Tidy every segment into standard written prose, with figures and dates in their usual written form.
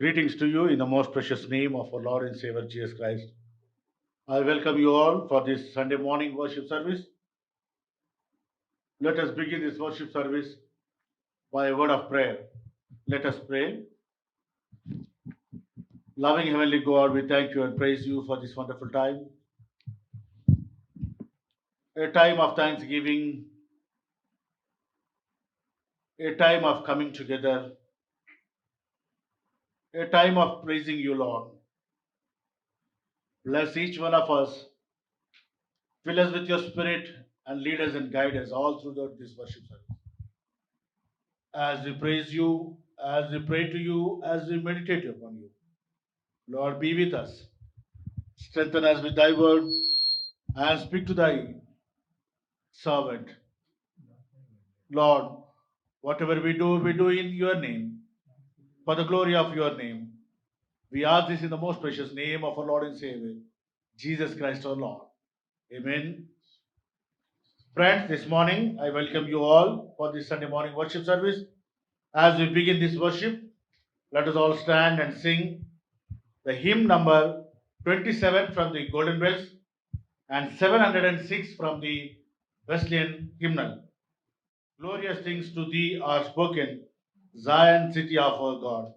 Greetings to you in the most precious name of our Lord and Savior Jesus Christ. I welcome you all for this Sunday morning worship service. Let us begin this worship service by a word of prayer. Let us pray. Loving Heavenly God, we thank you and praise you for this wonderful time, a time of thanksgiving, a time of coming together, a time of praising you, Lord. Bless each one of us, fill us with your spirit, and lead us and guide us all throughout this worship service. As we praise you, as we pray to you, as we meditate upon you. Lord, be with us. Strengthen us with thy word and speak to thy servant. Lord, whatever we do in your name, for the glory of your name. We ask this in the most precious name of our Lord and Savior, Jesus Christ our Lord. Amen. Friends, this morning I welcome you all for this Sunday morning worship service. As we begin this worship, let us all stand and sing the hymn number 27 from the Golden Bells and 706 from the Wesleyan hymnal. Glorious things to thee are spoken, Zion, city of our God.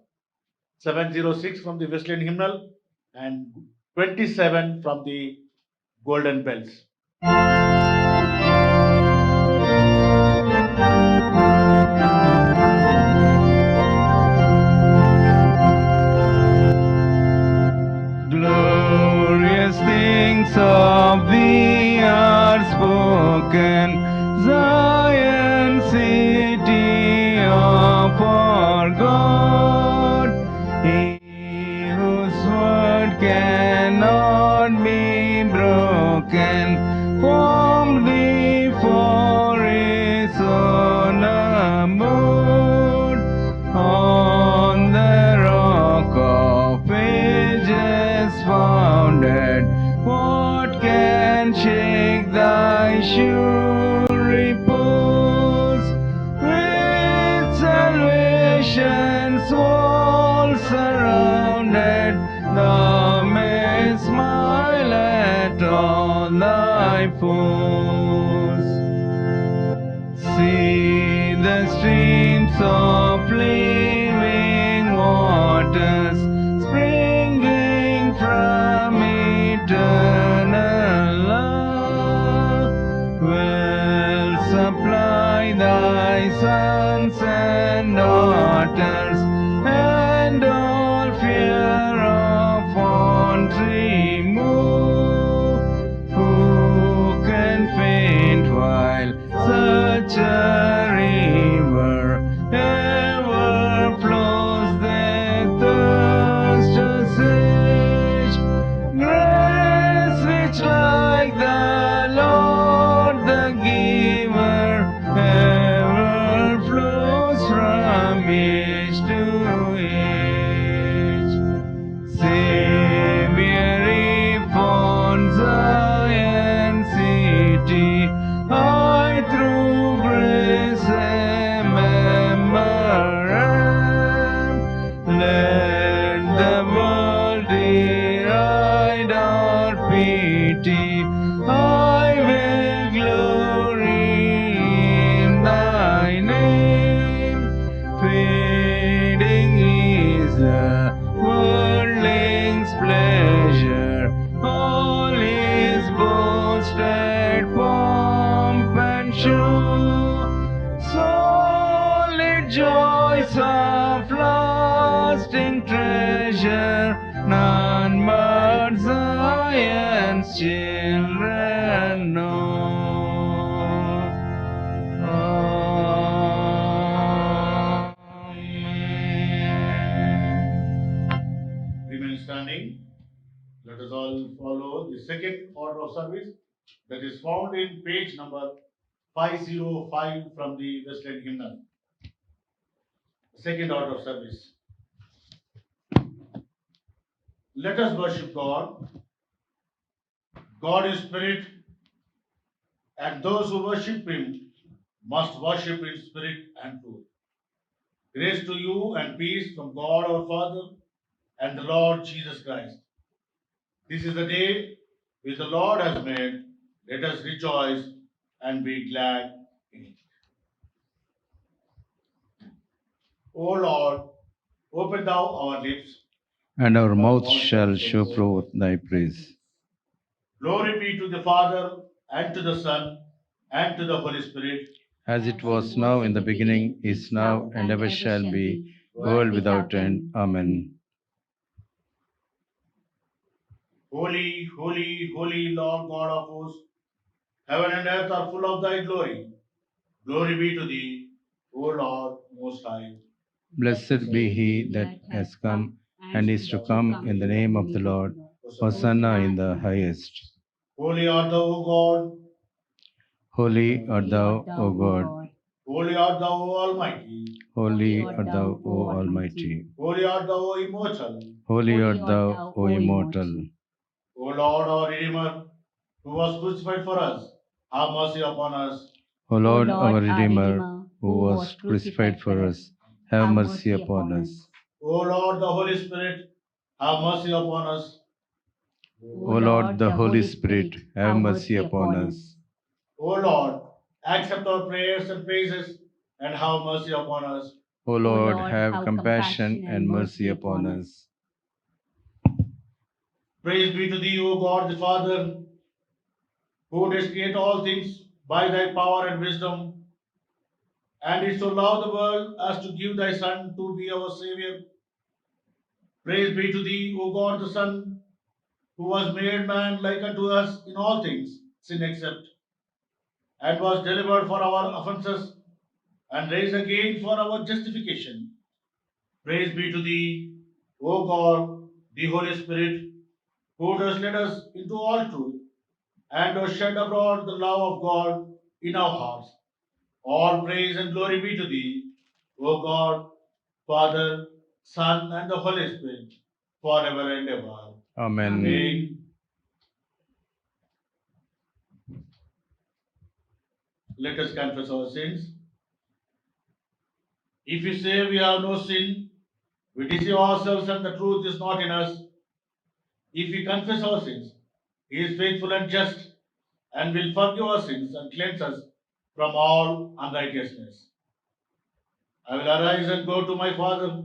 706 from the Wesleyan hymnal and 27 from the Golden Bells. Glorious things of thee are spoken, Zion, city of our God. He whose word cannot be broken, formed thee for his own abode. On the rock of ages founded, what can shake thy sure repose? With salvation's wall surrounded, thou mayst smile at all thy foes. See the streams of living waters springing from eternal love. Will supply thy sons and daughters, and all fear of want remove. Who can faint while such a river ever flows their thirst assuage? Grace which like the Lord the giver ever flows from age to age. Savior, if on Zion city I through grace am am, let the world deride our pity. I will glory in thy name. Fading is the worldling's pleasure, all is boasted pomp and show. Solid joys of lasting treasure, none but Zion's children know. Amen. Remain standing. Let us all follow the second order of service that is found in page number 505 from the Wesleyan hymnal. Second order of service. Let us worship God. God is spirit, and those who worship him must worship in spirit and truth. Grace to you and peace from God our Father and the Lord Jesus Christ. This is the day which the Lord has made. Let us rejoice and be glad in it. O Lord, open thou our lips, and our mouth shall show forth thy praise. Glory be to the Father, and to the Son, and to the Holy Spirit. As it was now in the beginning, is now, and ever shall be, world without end. Amen. Holy, holy, holy Lord God of hosts, heaven and earth are full of thy glory. Glory be to thee, O Lord Most High. Blessed be he that has come and is to come in the name of the Lord. Hosanna in the highest. Holy art thou, O God. Holy art thou, O God. Holy art thou, O Almighty. Holy art thou, O Almighty. Holy art thou, O Immortal. Holy art thou, O Immortal. O Lord, our Redeemer, who was crucified for us, have mercy upon us. O Lord, our Redeemer, who was crucified for us, have mercy upon us. O Lord, the Holy Spirit, have mercy upon us. O Lord, the Holy Spirit, have mercy upon us. O Lord, accept our prayers and praises, and have mercy upon us. O Lord, have compassion and mercy upon us. Praise be to thee, O God the Father, who didst create all things by thy power and wisdom, and didst so love the world as to give thy Son to be our Savior. Praise be to thee, O God the Son, who was made man like unto us in all things, sin except, and was delivered for our offences, and raised again for our justification. Praise be to thee, O God, the Holy Spirit, who does lead us into all truth, and does shed abroad the love of God in our hearts. All praise and glory be to thee, O God, Father, Son, and the Holy Spirit, forever and ever. Amen. Amen. Let us confess our sins. If we say we have no sin, we deceive ourselves and the truth is not in us. If we confess our sins, he is faithful and just and will forgive our sins and cleanse us from all unrighteousness. I will arise and go to my father,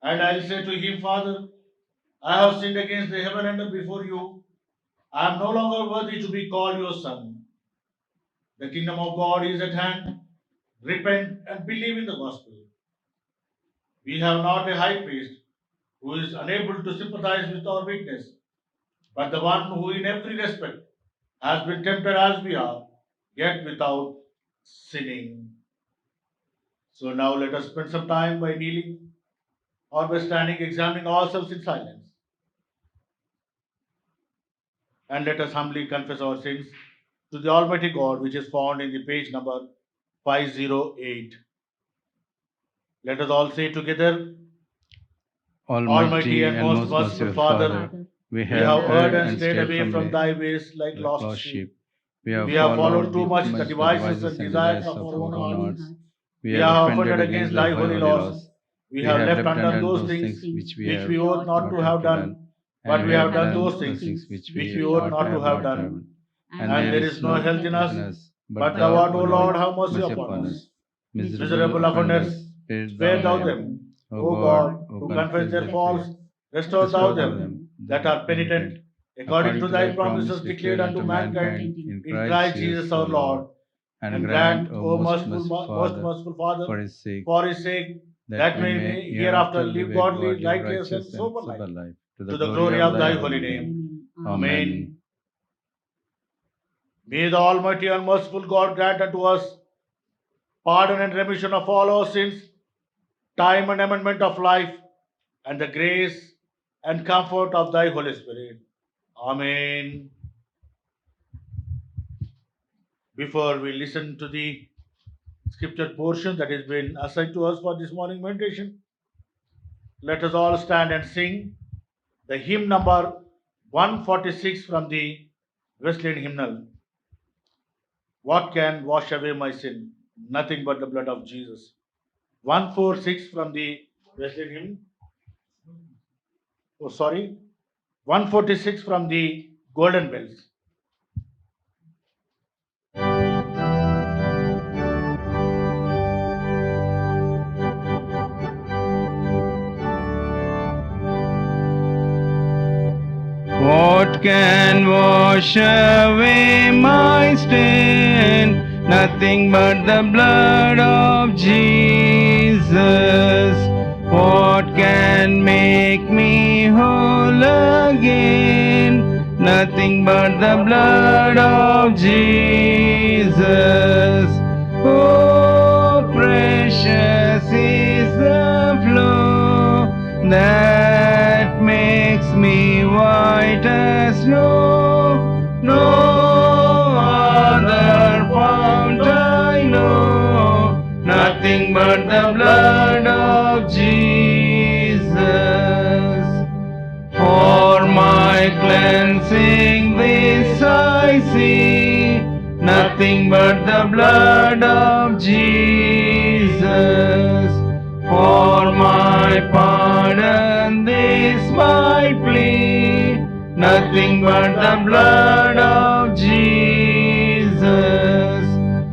and I will say to him, Father, I have sinned against the heaven and before you. I am no longer worthy to be called your son. The kingdom of God is at hand. Repent and believe in the gospel. We have not a high priest who is unable to sympathize with our weakness, but the one who in every respect has been tempted as we are, yet without sinning. So now let us spend some time by kneeling or by standing, examining ourselves in silence. And let us humbly confess our sins to the Almighty God, which is found in the page number 508. Let us all say together, Almighty and most merciful Father, we we have have erred erred and and strayed away from from thy ways like like lost sheep. We We have followed too much the the devices and desires of our own hearts. hearts. We have offended against thy holy laws. We have left undone those things which we ought not to have done, but we have done those things which we ought not to have done. And there is no health in us, but thou art, O Lord, have mercy upon us. Miserable offenders, spare thou them. O God, who confess their faults, restore thou them that are penitent, according to thy promises declared unto mankind in Christ Jesus our Lord. And grant, O most merciful Father, for his sake, that we may hereafter live godly, righteous, and sober life, to the glory of thy holy name. Amen. May the Almighty and merciful God grant unto us pardon and remission of all our sins, time and amendment of life, and the grace and comfort of thy Holy Spirit. Amen. Before we listen to the scripture portion that has been assigned to us for this morning meditation, let us all stand and sing the hymn number 146 from the Wesleyan hymnal. What can wash away my sin? Nothing but the blood of Jesus. 146 from the Wesleyan hymn. Oh, sorry. 146 from the Golden Bells. What can wash away my stain? Nothing but the blood of Jesus. What can make me whole again? Nothing but the blood of Jesus. Oh, precious is the flow that makes me white as snow. No other fount I know, nothing but the blood of Jesus. For my cleansing this I see, nothing but the blood of Jesus. For my pardon this my plea, nothing but the blood of Jesus.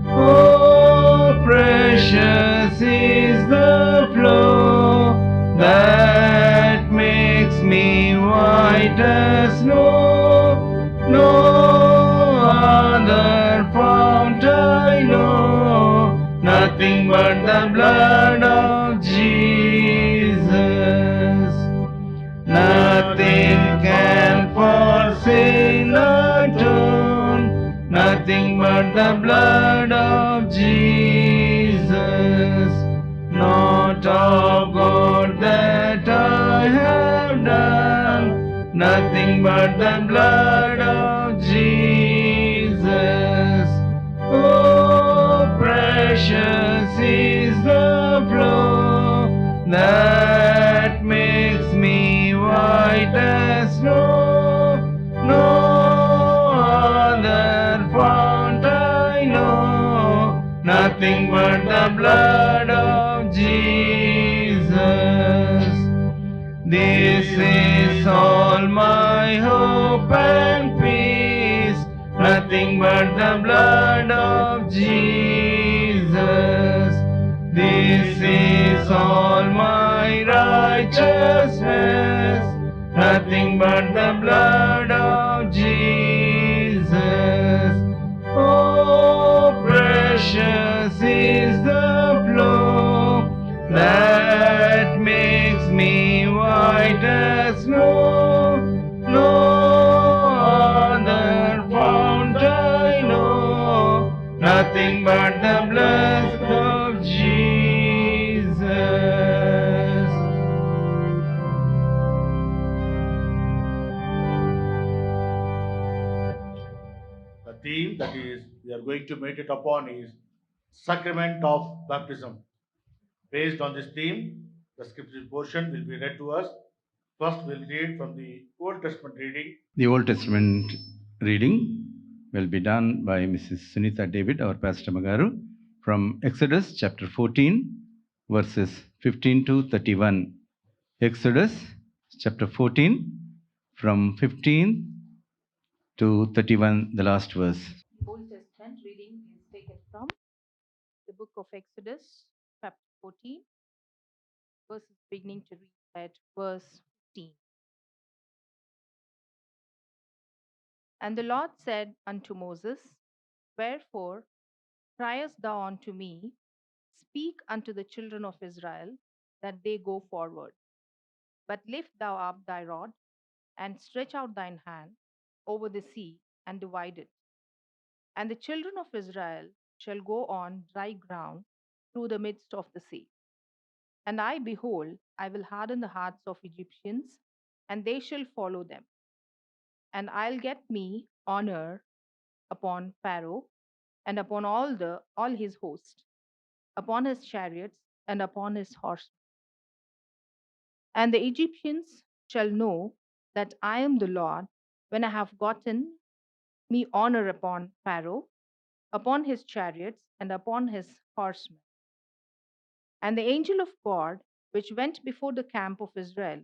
Oh, precious is the flow that makes me white as snow. No other fount I know, nothing but the blood of Jesus. Nothing can for sin atone, nothing but the blood of Jesus. Not of God that I have done, nothing but the blood of Jesus. Oh, precious is the flow that makes me white as snow. No other fount I know, nothing but the blood of Jesus. This is all my hope and peace, nothing but the blood of Jesus. This is all my righteousness, nothing but the blood of Jesus. Oh, precious is the flow that makes me white as snow. No other fount I know, nothing but the blood of Jesus. The theme that is we are going to meditate upon is sacrament of baptism. Based on this theme, the scripture portion will be read to us. First, we'll read from the Old Testament reading. The Old Testament reading will be done by Mrs. Sunita David, our Pastor Magaru, from Exodus chapter 14, verses 15 to 31. Exodus chapter 14, from 15 to 31, the last verse. The Old Testament reading is taken from the book of Exodus, chapter 14, verses beginning to read at verse 15. And the Lord said unto Moses, Wherefore criest thou unto me? Speak unto the children of Israel, that they go forward. But lift thou up thy rod, and stretch out thine hand over the sea, and divide it. And the children of Israel shall go on dry ground through the midst of the sea. And I, behold, I will harden the hearts of Egyptians, and they shall follow them. And I'll get me honor upon Pharaoh, and upon all his host, upon his chariots, and upon his horsemen. And the Egyptians shall know that I am the Lord, when I have gotten me honor upon Pharaoh, upon his chariots, and upon his horsemen. And the angel of God, which went before the camp of Israel,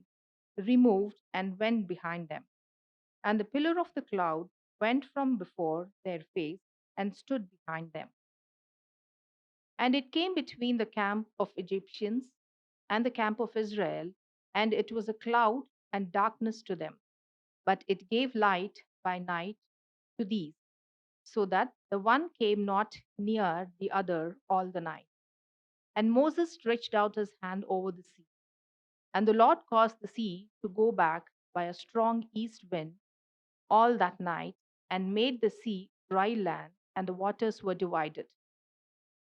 removed and went behind them. And the pillar of the cloud went from before their face and stood behind them. And it came between the camp of Egyptians and the camp of Israel, and it was a cloud and darkness to them. But it gave light by night to these, so that the one came not near the other all the night. And Moses stretched out his hand over the sea, and the Lord caused the sea to go back by a strong east wind all that night, and made the sea dry land, and the waters were divided.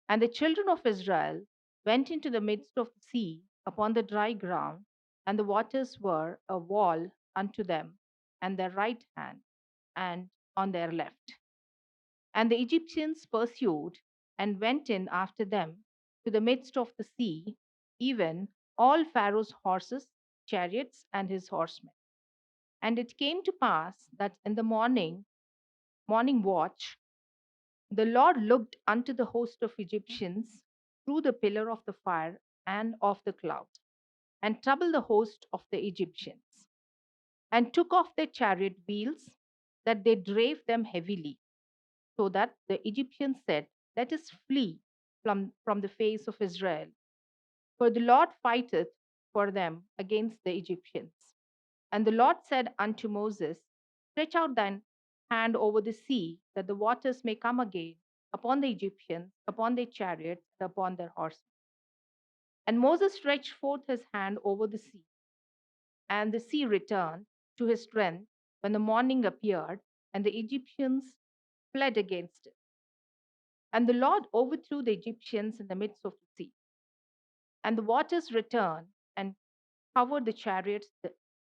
And the children of Israel went into the midst of the sea upon the dry ground, and the waters were a wall unto them, and their right hand, and on their left. And the Egyptians pursued and went in after them to the midst of the sea, even all Pharaoh's horses, chariots, and his horsemen. And it came to pass that in the morning watch, the Lord looked unto the host of Egyptians through the pillar of the fire and of the cloud, and troubled the host of the Egyptians, and took off their chariot wheels, that they drave them heavily, so that the Egyptians said, Let us flee from the face of Israel. For the Lord fighteth for them against the Egyptians. And the Lord said unto Moses, Stretch out thine hand over the sea, that the waters may come again upon the Egyptians, upon their chariots, and upon their horsemen. And Moses stretched forth his hand over the sea, and the sea returned to his strength when the morning appeared, and the Egyptians fled against it. And the Lord overthrew the Egyptians in the midst of the sea. And the waters returned and covered the chariots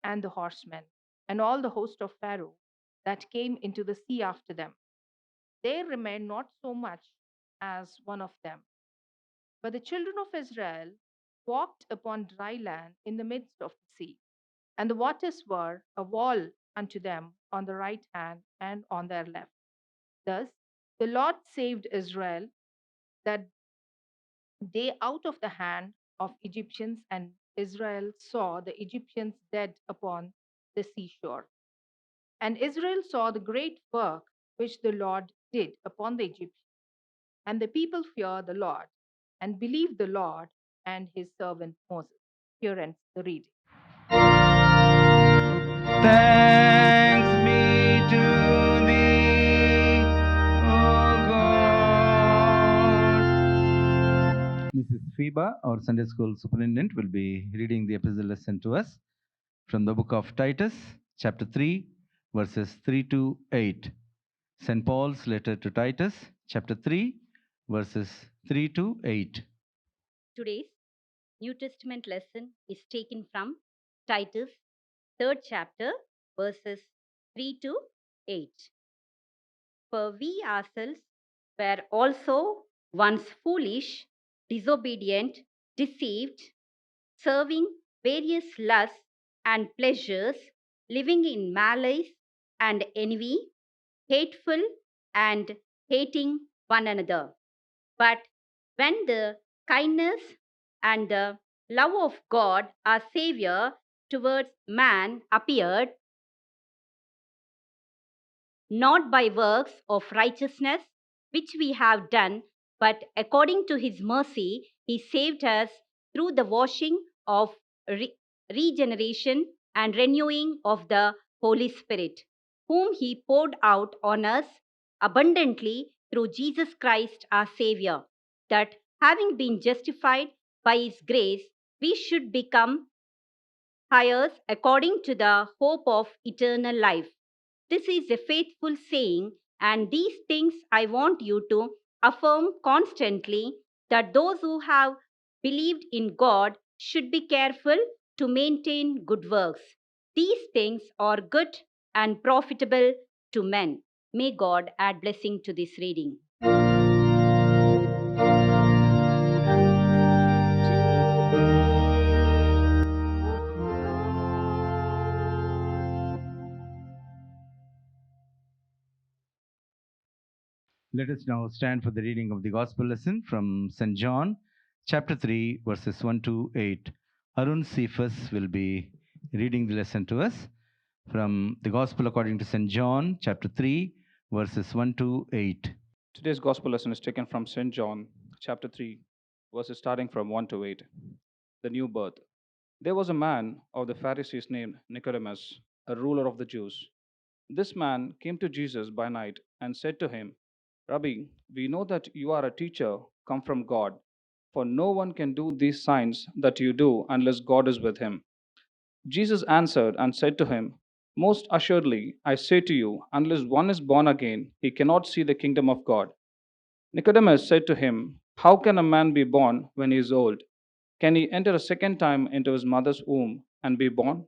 and the horsemen, and all the host of Pharaoh that came into the sea after them. There remained not so much as one of them. But the children of Israel walked upon dry land in the midst of the sea, and the waters were a wall unto them on the right hand and on their left. Thus the Lord saved Israel that day out of the hand of Egyptians, and Israel saw the Egyptians dead upon the seashore. And Israel saw the great work which the Lord did upon the Egyptians. And the people feared the Lord and believed the Lord and his servant Moses. Here ends the reading. Thanks be to thee, O God. Mrs. Phoeba, our Sunday school superintendent, will be reading the epistle lesson to us from the book of Titus, chapter 3, verses 3 to 8. St. Paul's letter to Titus, chapter 3, verses 3 to 8. Today's New Testament lesson is taken from Titus, 3rd chapter, verses 3 to 8. For we ourselves were also once foolish, disobedient, deceived, serving various lusts and pleasures, living in malice and envy, hateful and hating one another. But when the kindness and the love of God, our Savior, towards man appeared, not by works of righteousness which we have done, but according to his mercy, he saved us through the washing of regeneration and renewing of the Holy Spirit, whom he poured out on us abundantly through Jesus Christ our Savior, that having been justified by his grace, we should become heirs according to the hope of eternal life. This is a faithful saying, and these things I want you to affirm constantly, that those who have believed in God should be careful to maintain good works. These things are good and profitable to men. May God add blessing to this reading. Let us now stand for the reading of the Gospel lesson from St. John, chapter 3, verses 1 to 8. Arun Cephas will be reading the lesson to us from the Gospel according to St. John, chapter 3, verses 1 to 8. Today's gospel lesson is taken from St. John, chapter 3, verses starting from 1 to 8. The new birth. There was a man of the Pharisees named Nicodemus, a ruler of the Jews. This man came to Jesus by night and said to him, Rabbi, we know that you are a teacher come from God, for no one can do these signs that you do unless God is with him. Jesus answered and said to him, Most assuredly, I say to you, unless one is born again, he cannot see the kingdom of God. Nicodemus said to him, How can a man be born when he is old? Can he enter a second time into his mother's womb and be born?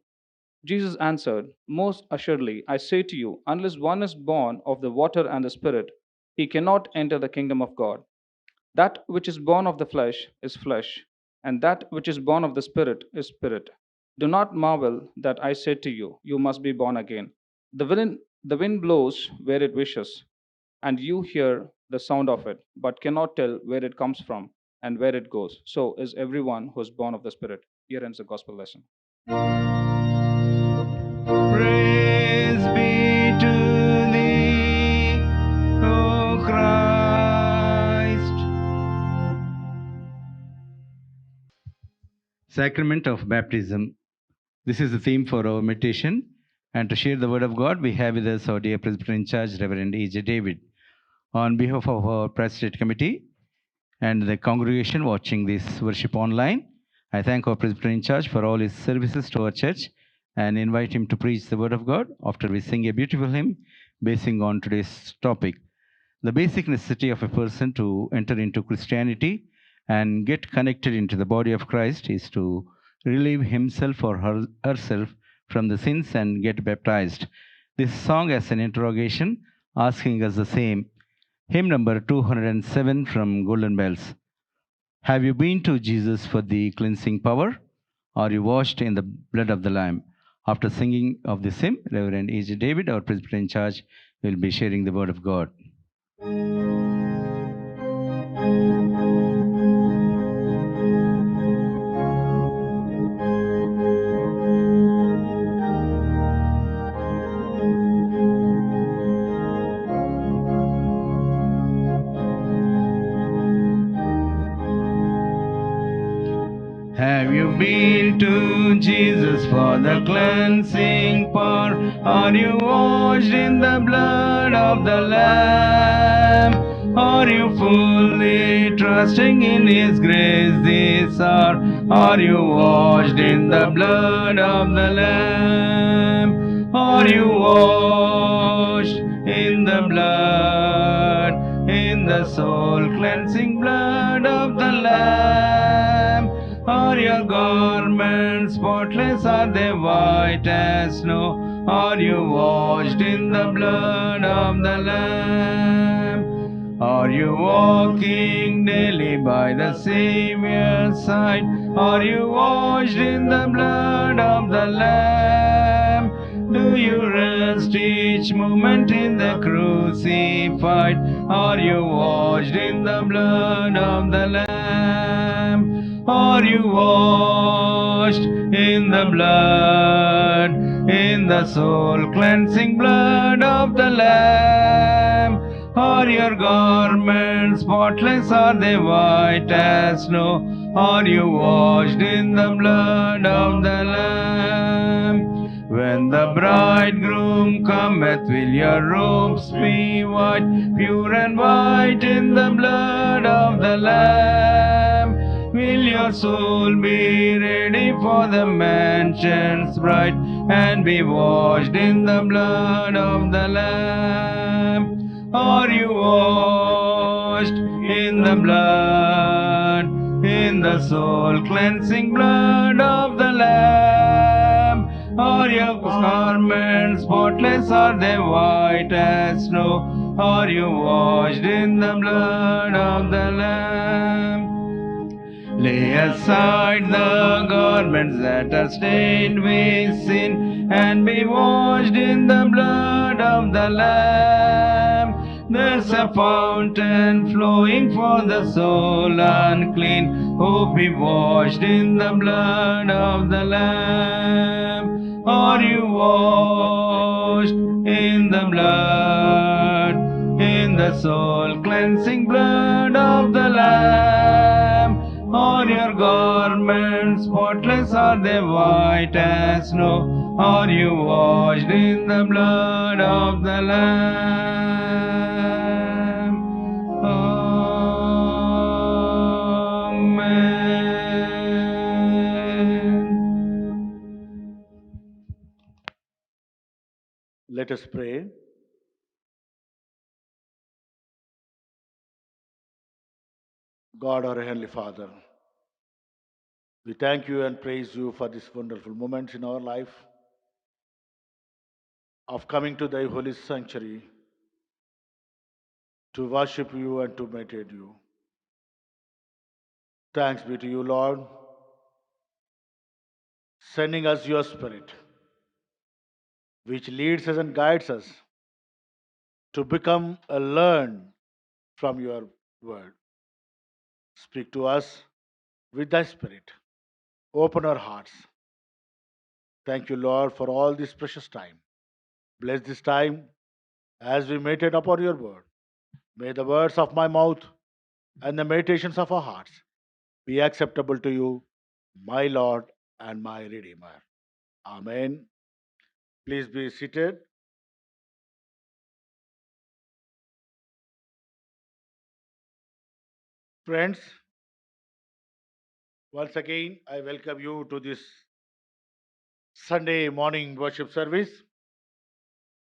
Jesus answered, Most assuredly, I say to you, unless one is born of the water and the Spirit, he cannot enter the kingdom of God. That which is born of the flesh is flesh, and that which is born of the Spirit is spirit. Do not marvel that I said to you, You must be born again. The wind blows where it wishes, and you hear the sound of it, but cannot tell where it comes from and where it goes. So is everyone who is born of the Spirit. Here ends the gospel lesson. Praise be to thee, O Christ. Sacrament of Baptism. This is the theme for our meditation. And to share the word of God, we have with us our dear Presbyter in charge, Reverend E.J. David. On behalf of our Presbyterian Committee and the congregation watching this worship online, I thank our Presbyter in charge for all his services to our church and invite him to preach the word of God after we sing a beautiful hymn basing on today's topic. The basic necessity of a person to enter into Christianity and get connected into the body of Christ is to relieve himself or herself from the sins and get baptized. This song has an interrogation asking us the same. Hymn number 207 from Golden Bells. Have you been to Jesus for the cleansing power? Are you washed in the blood of the Lamb? After singing of this hymn, Reverend E.J. David, our Presbyter in charge, will be sharing the word of God. Have you been to Jesus for the cleansing power? Are you washed in the blood of the Lamb? Are you fully trusting in His grace this hour? Are you washed in the blood of the Lamb? Are you washed in the blood, in the soul cleansing blood of the Lamb? Are your garments spotless? Are they white as snow? Are you washed in the blood of the Lamb? Are you walking daily by the Savior's side? Are you washed in the blood of the Lamb? Do you rest each moment in the crucified? Are you washed in the blood of the Lamb? Are you washed in the blood, in the soul cleansing blood of the Lamb? Are your garments spotless? Are they white as snow? Are you washed in the blood of the Lamb? When the bridegroom cometh, will your robes be white, pure and white in the blood of the Lamb? Will your soul be ready for the mansions bright, and be washed in the blood of the Lamb? Are you washed in the blood, in the soul cleansing blood of the Lamb? Are your garments spotless? Are they white as snow? Are you washed in the blood of the Lamb? Lay aside the garments that are stained with sin, and be washed in the blood of the Lamb. There's a fountain flowing for the soul unclean. Oh, be washed in the blood of the Lamb. Are you washed in the blood, in the soul cleansing blood of the Lamb? Are your garments spotless? Are they white as snow? Are you washed in the blood of the Lamb? Amen. Let us pray. God, our Heavenly Father, we thank you and praise you for this wonderful moment in our life of coming to thy holy sanctuary to worship you and to meditate you. Thanks be to you, Lord, sending us your Spirit, which leads us and guides us to become a learned from your word. Speak to us with thy Spirit. Open our hearts. Thank you, Lord, for all this precious time. Bless this time as we meditate upon your word. May the words of my mouth and the meditations of our hearts be acceptable to you, my Lord and my Redeemer. Amen. Please be seated. Friends, once again, I welcome you to this Sunday morning worship service.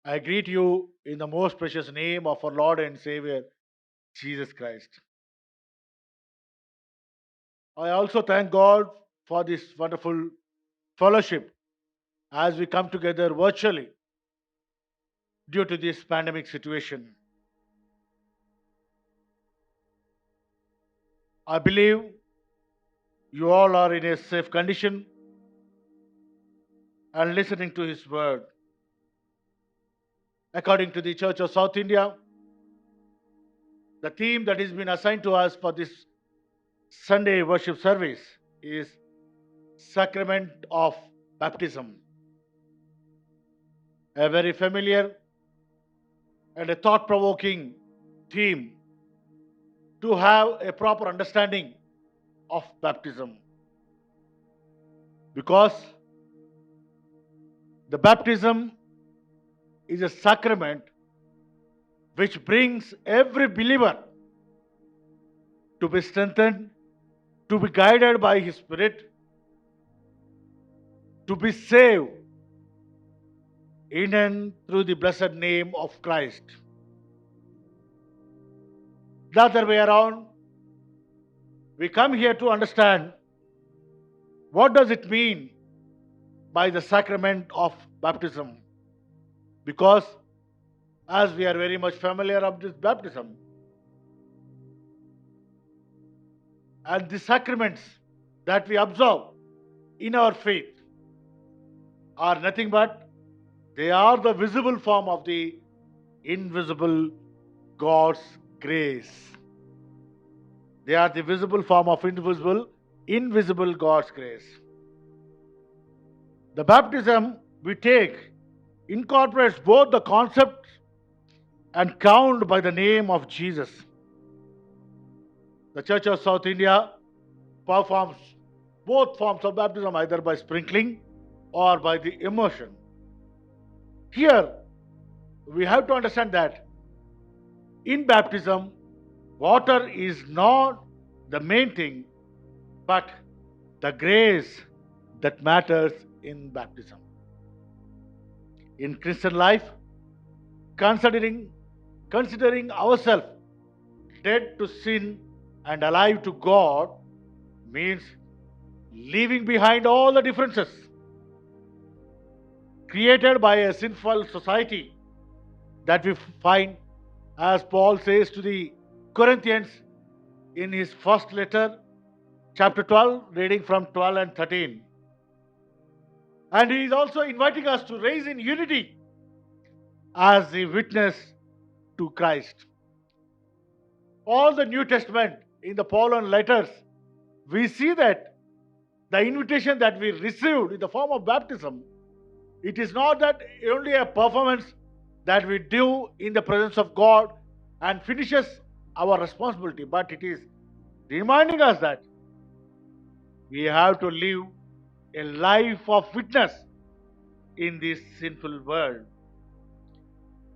I greet you in the most precious name of our Lord and Savior, Jesus Christ. I also thank God for this wonderful fellowship as we come together virtually due to this pandemic situation. I believe you all are in a safe condition and listening to His word. According to the Church of South India, the theme that has been assigned to us for this Sunday worship service is Sacrament of Baptism. A very familiar and a thought provoking theme to have a proper understanding of baptism. Because the baptism is a sacrament which brings every believer to be strengthened, to be guided by His Spirit, to be saved in and through the blessed name of Christ. The other way around, we come here to understand what does it mean by the sacrament of baptism. Because as we are very much familiar of this baptism, and the sacraments that we observe in our faith are nothing but they are the visible form of the invisible God's grace. They are the visible form of invisible God's grace. The baptism we take incorporates both the concept and count by the name of Jesus. The Church of South India performs both forms of baptism either by sprinkling or by the immersion. Here, we have to understand that in baptism, water is not the main thing, but the grace that matters in baptism. In Christian life, considering ourselves dead to sin and alive to God means leaving behind all the differences created by a sinful society that we find, as Paul says to the Corinthians in his first letter, chapter 12, reading from 12 and 13. And he is also inviting us to raise in unity as a witness to Christ. All the New Testament in the Pauline letters, we see that the invitation that we received in the form of baptism It is not that only a performance that we do in the presence of God and finishes our responsibility, but it is reminding us that we have to live a life of witness in this sinful world.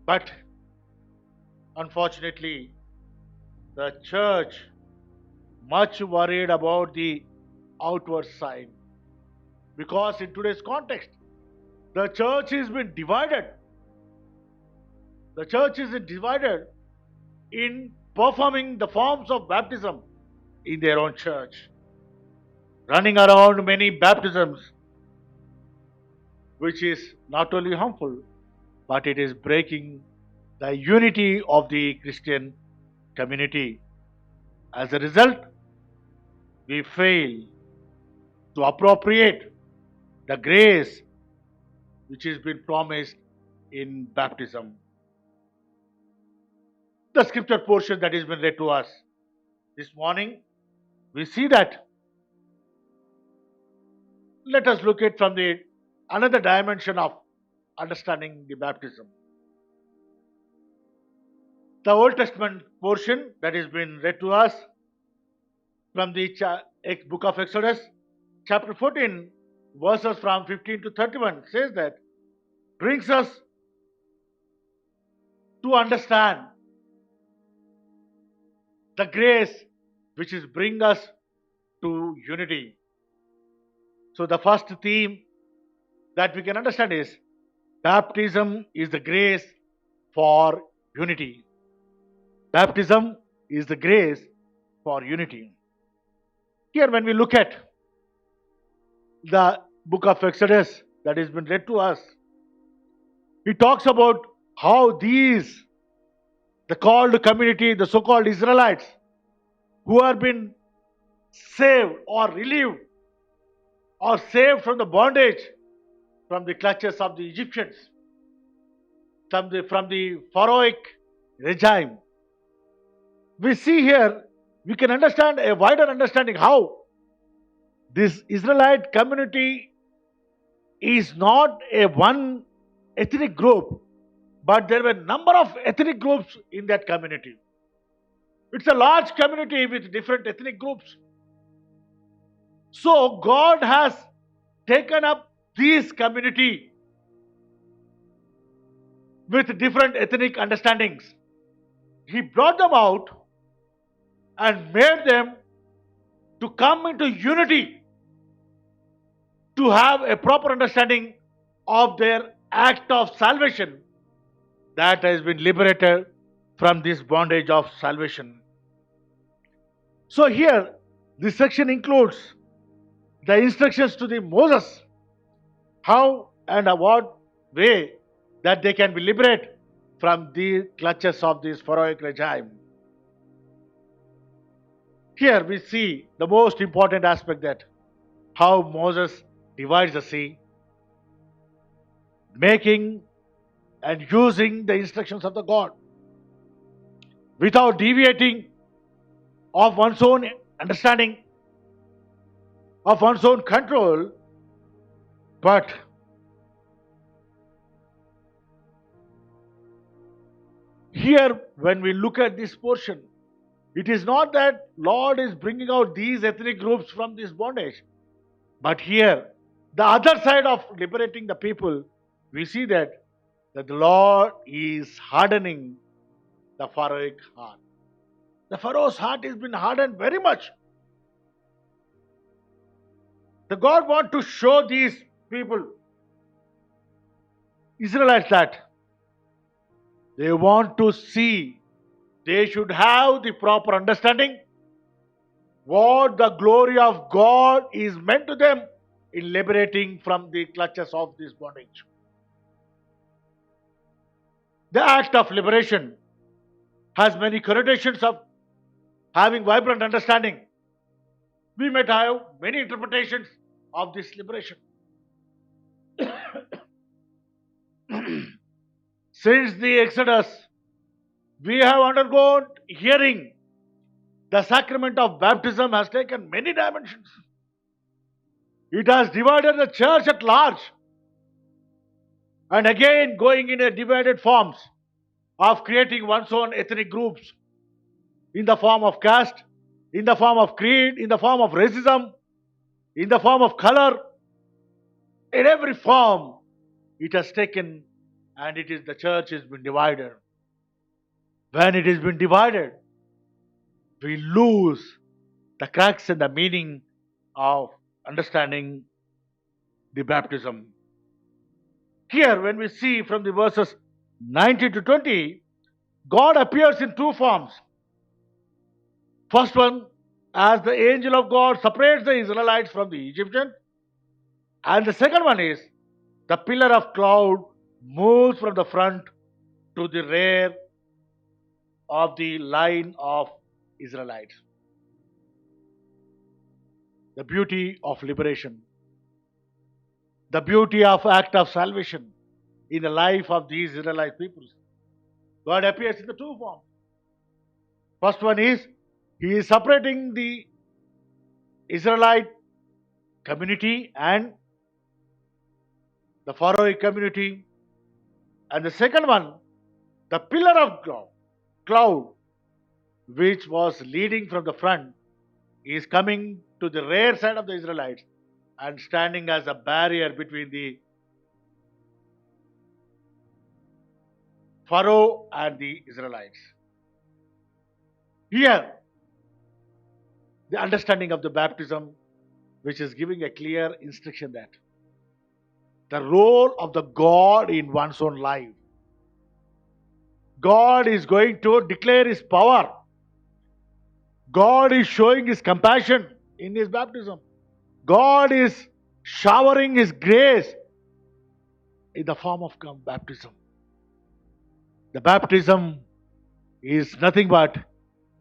But unfortunately, the church much worried about the outward side, because in today's context the church has been divided. The church is divided in performing the forms of baptism in their own church, running around many baptisms, which is not only harmful, but it is breaking the unity of the Christian community. As a result, we fail to appropriate the grace which has been promised in baptism. The scripture portion that has been read to us this morning, we see that. Let us look at from the another dimension of understanding the baptism. The Old Testament portion that has been read to us from the book of Exodus, chapter 14, verses from 15 to 31, says that, brings us to understand the grace which is bring us to unity. So the first theme that we can understand is baptism is the grace for unity. Baptism is the grace for unity. Here, when we look at the book of Exodus that has been read to us, he talks about how these, the called community, the so-called Israelites, who have been saved or relieved or saved from the bondage, from the clutches of the Egyptians, from the Pharaohic regime. We see here, we can understand a wider understanding how this Israelite community is not a one ethnic group, but there were a number of ethnic groups in that community. It's a large community with different ethnic groups. So God has taken up this community with different ethnic understandings. He brought them out and made them to come into unity, to have a proper understanding of their act of salvation that has been liberated from this bondage of salvation. So here, this section includes the instructions to the Moses, how and what way that they can be liberated from the clutches of this Pharaohic regime. Here we see the most important aspect, that how Moses divides the sea, making and using the instructions of the God without deviating of one's own understanding, of one's own control, but here when we look at this portion, it is not that Lord is bringing out these ethnic groups from this bondage, but here the other side of liberating the people, we see that the Lord is hardening the Pharaohic heart. The Pharaoh's heart has been hardened very much. The God wants to show these people, Israelites, that they want to see, they should have the proper understanding what the glory of God is meant to them in liberating from the clutches of this bondage. The act of liberation has many connotations of having vibrant understanding. We might have many interpretations of this liberation. Since the Exodus, we have undergone hearing. The sacrament of baptism has taken many dimensions. It has divided the church at large. and again going in a divided forms of creating one's own ethnic groups in the form of caste, in the form of creed, in the form of racism, in the form of color. In every form it has taken, and it is the church has been divided. When it has been divided, we lose the crux and the meaning of understanding the baptism. Here, when we see from the verses 19 to 20, God appears in two forms. First one, as the angel of God separates the Israelites from the Egyptians, and the second one is the pillar of cloud moves from the front to the rear of the line of Israelites. The beauty of liberation, the beauty of act of salvation in the life of these Israelite peoples. God appears in the two forms. First one is He is separating the Israelite community and the Pharaohic community. And the second one, the pillar of cloud, which was leading from the front, is coming to the rear side of the Israelites and standing as a barrier between the Pharaoh and the Israelites. Here, the understanding of the baptism, which is giving a clear instruction that the role of the God in one's own life. God is going to declare His power. God is showing His compassion in His baptism. God is showering His grace in the form of baptism. The baptism is nothing but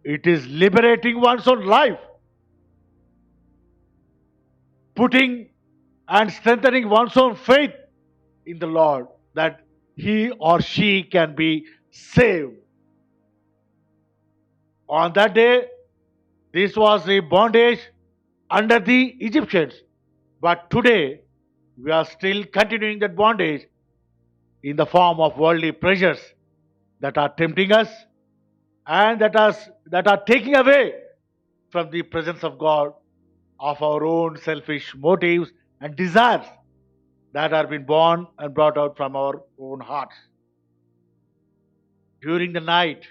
it is liberating one's own life, putting and strengthening one's own faith in the Lord that he or she can be saved. On that day, this was a bondage under the Egyptians, but today we are still continuing that bondage in the form of worldly pleasures that are tempting us and that are taking away from the presence of God, of our own selfish motives and desires that are been born and brought out from our own hearts. During the night,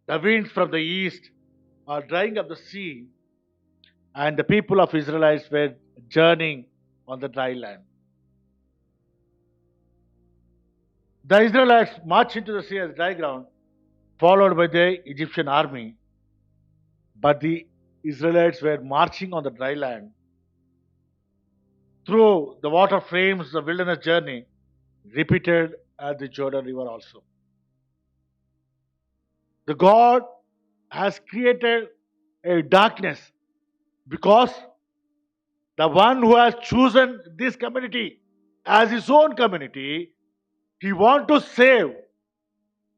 the winds from the east are drying up the sea, and the people of Israelites were journeying on the dry land. The Israelites marched into the sea as dry ground, followed by the Egyptian army. But the Israelites were marching on the dry land. Through the water frames, the wilderness journey repeated at the Jordan River also. The God has created a darkness because the one who has chosen this community as his own community, he wants to save,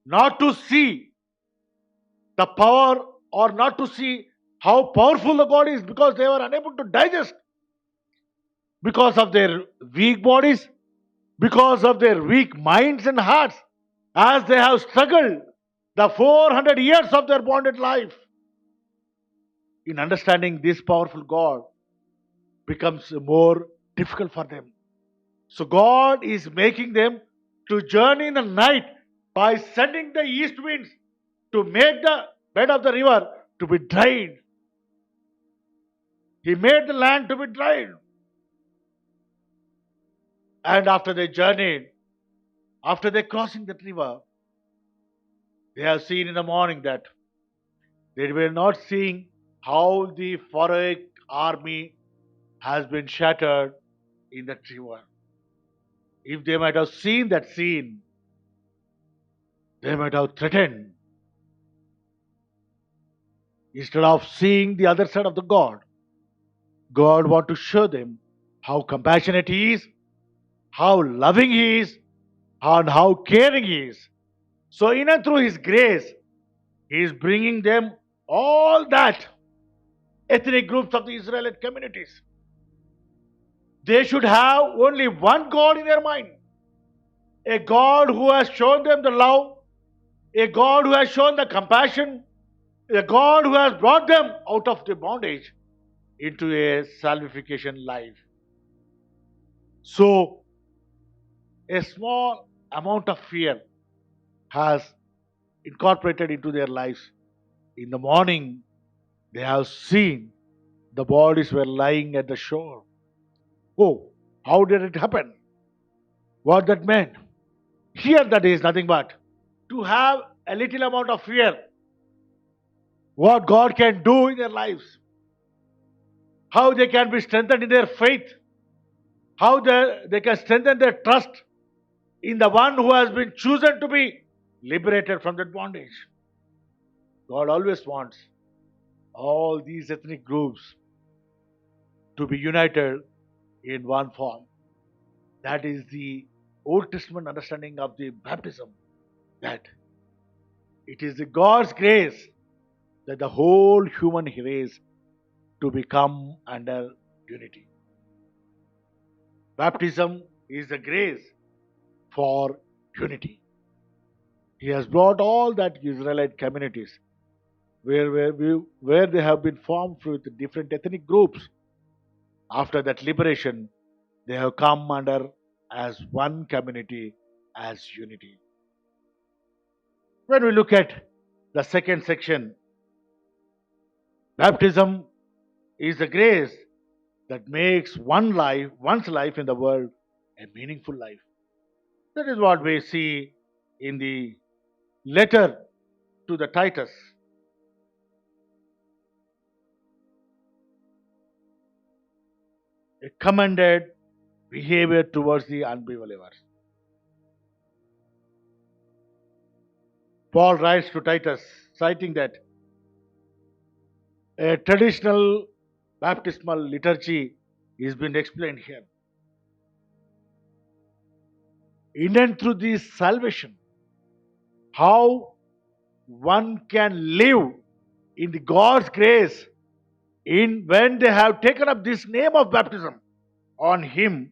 not to see the power or not to see how powerful the God is, because they were unable to digest because of their weak bodies, because of their weak minds and hearts, as they have struggled the 400 years of their bonded life. In understanding this powerful God becomes more difficult for them. So God is making them to journey in the night by sending the east winds to make the bed of the river to be dried. He made the land to be dried. And after they journeyed, after they crossing that river, they have seen in the morning that they were not seeing how the Pharaohic army has been shattered in that river. If they might have seen that scene, they might have threatened. Instead of seeing the other side of the God, God wants to show them how compassionate He is, how loving He is, and how caring He is. So in and through His grace, He is bringing them all that ethnic groups of the Israelite communities. They should have only one God in their mind. A God who has shown them the love, a God who has shown the compassion, a God who has brought them out of the bondage into a salvification life. So, a small amount of fear has incorporated into their lives. In the morning, they have seen the bodies were lying at the shore. Oh, how did it happen? What that meant? Here, that is nothing but to have a little amount of fear. What God can do in their lives, how they can be strengthened in their faith, how they can strengthen their trust in the one who has been chosen to be liberated from that bondage. God always wants all these ethnic groups to be united in one form. That is the Old Testament understanding of the baptism, that it is the God's grace that the whole human race to become under unity. Baptism is the grace for unity. He has brought all that Israelite communities where they have been formed with different ethnic groups. After that liberation, they have come under as one community, as unity. When we look at the second section, baptism is the grace that makes one's life in the world a meaningful life. That is what we see in the letter to the Titus. A commended behavior towards the unbelievers. Paul writes to Titus, citing that a traditional baptismal liturgy is being explained here. In and through this salvation, how one can live in the God's grace in when they have taken up this name of baptism on Him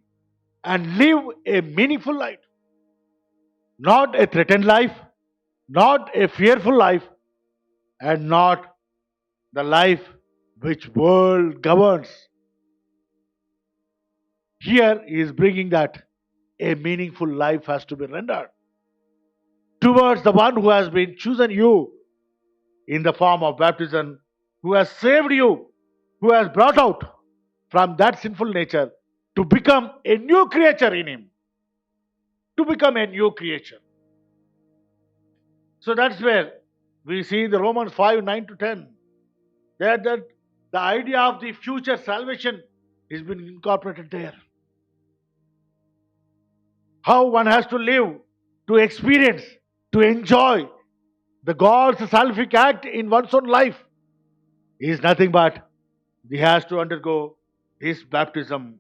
and live a meaningful life. Not a threatened life, not a fearful life, and not the life which world governs. Here he is bringing that a meaningful life has to be rendered towards the one who has been chosen you in the form of baptism, who has saved you, who has brought out from that sinful nature to become a new creature in Him. To become a new creature. So that's where we see the Romans 5, 9 to 10. That the idea of the future salvation has been incorporated there. How one has to live, to experience, to enjoy the God's salvific act in one's own life is nothing but he has to undergo his baptism.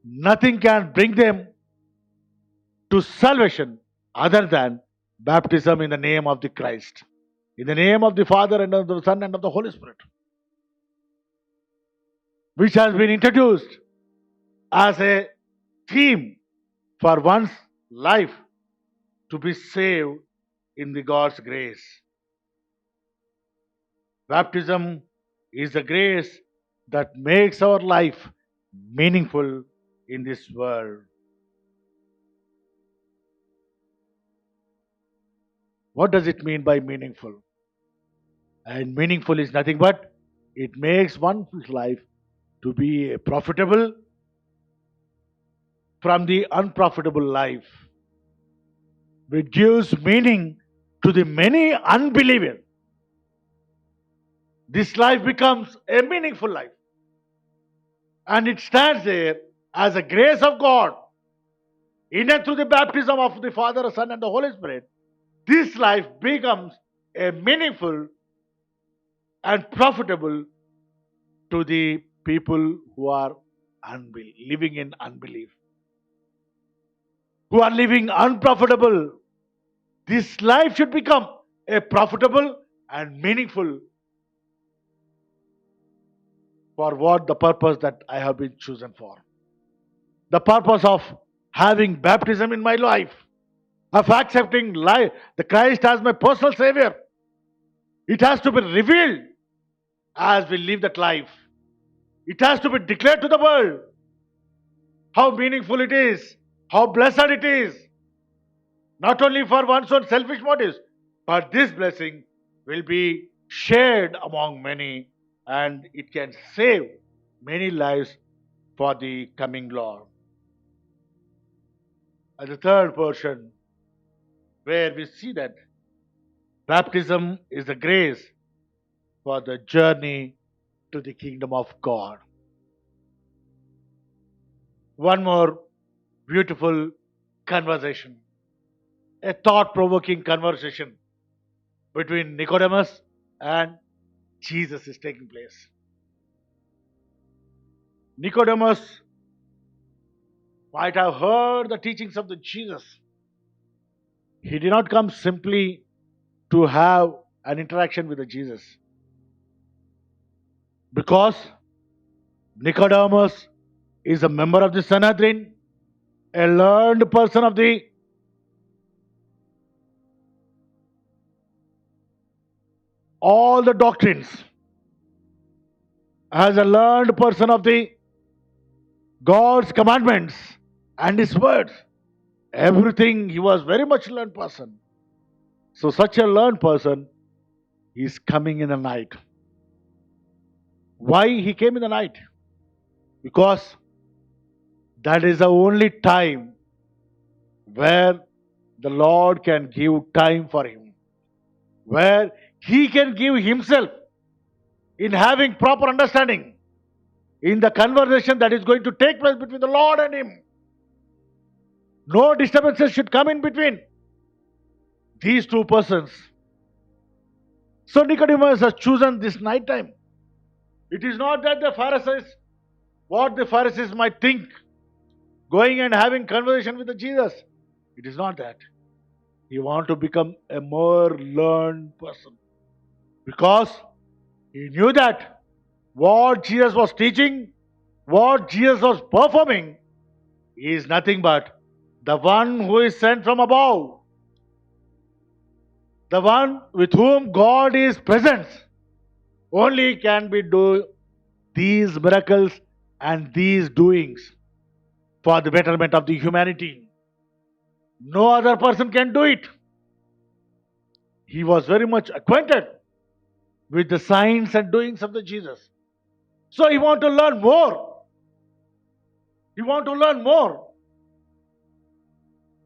Nothing can bring them to salvation other than baptism in the name of the Christ, in the name of the Father and of the Son and of the Holy Spirit, which has been introduced as a theme for one's life to be saved in the God's grace. Baptism is the grace that makes our life meaningful in this world. What does it mean by meaningful? And meaningful is nothing but it makes one's life to be profitable from the unprofitable life. It gives meaning to the many unbelievers. This life becomes a meaningful life. And it stands there as a grace of God in and through the baptism of the Father, Son, and the Holy Spirit. This life becomes a meaningful and profitable to the people who are living in unbelief, who are living unprofitable. This life should become a profitable and meaningful for what the purpose that I have been chosen for. The purpose of having baptism in my life, of accepting life, the Christ as my personal Savior. It has to be revealed as we live that life. It has to be declared to the world how meaningful it is, how blessed it is, not only for one's own selfish motives, but this blessing will be shared among many and it can save many lives for the coming Lord. And the third portion, where we see that baptism is the grace for the journey to the kingdom of God. One more beautiful conversation, a thought provoking conversation between Nicodemus and Jesus is taking place. Nicodemus might have heard the teachings of the Jesus. He did not come simply to have an interaction with the Jesus, because Nicodemus is a member of the Sanhedrin, a learned person of the all the doctrines, as a learned person of the God's commandments and His words. Everything, he was very much learned person. So such a learned person is coming in the night. Why he came in the night? Because that is the only time where the Lord can give time for him, where he can give himself in having proper understanding in the conversation that is going to take place between the Lord and him. No disturbances should come in between these two persons. So Nicodemus has chosen this night time. It is not that the Pharisees, what the Pharisees might think, going and having conversation with the Jesus. It is not that. He wants to become a more learned person, because he knew that what Jesus was teaching, what Jesus was performing, is nothing but the one who is sent from above, the one with whom God is present, only can be do these miracles and these doings for the betterment of the humanity. No other person can do it. He was very much acquainted with the signs and doings of the Jesus. So he want to learn more. He want to learn more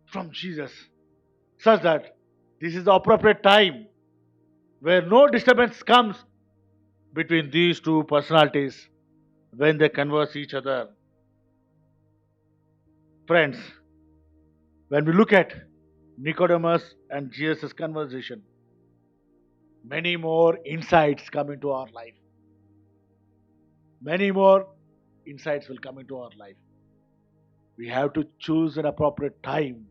from Jesus, such that this is the appropriate time where no disturbance comes between these two personalities when they converse each other. Friends, when we look at Nicodemus and Jesus' conversation, many more insights come into our life. Many more insights will come into our life. We have to choose an appropriate time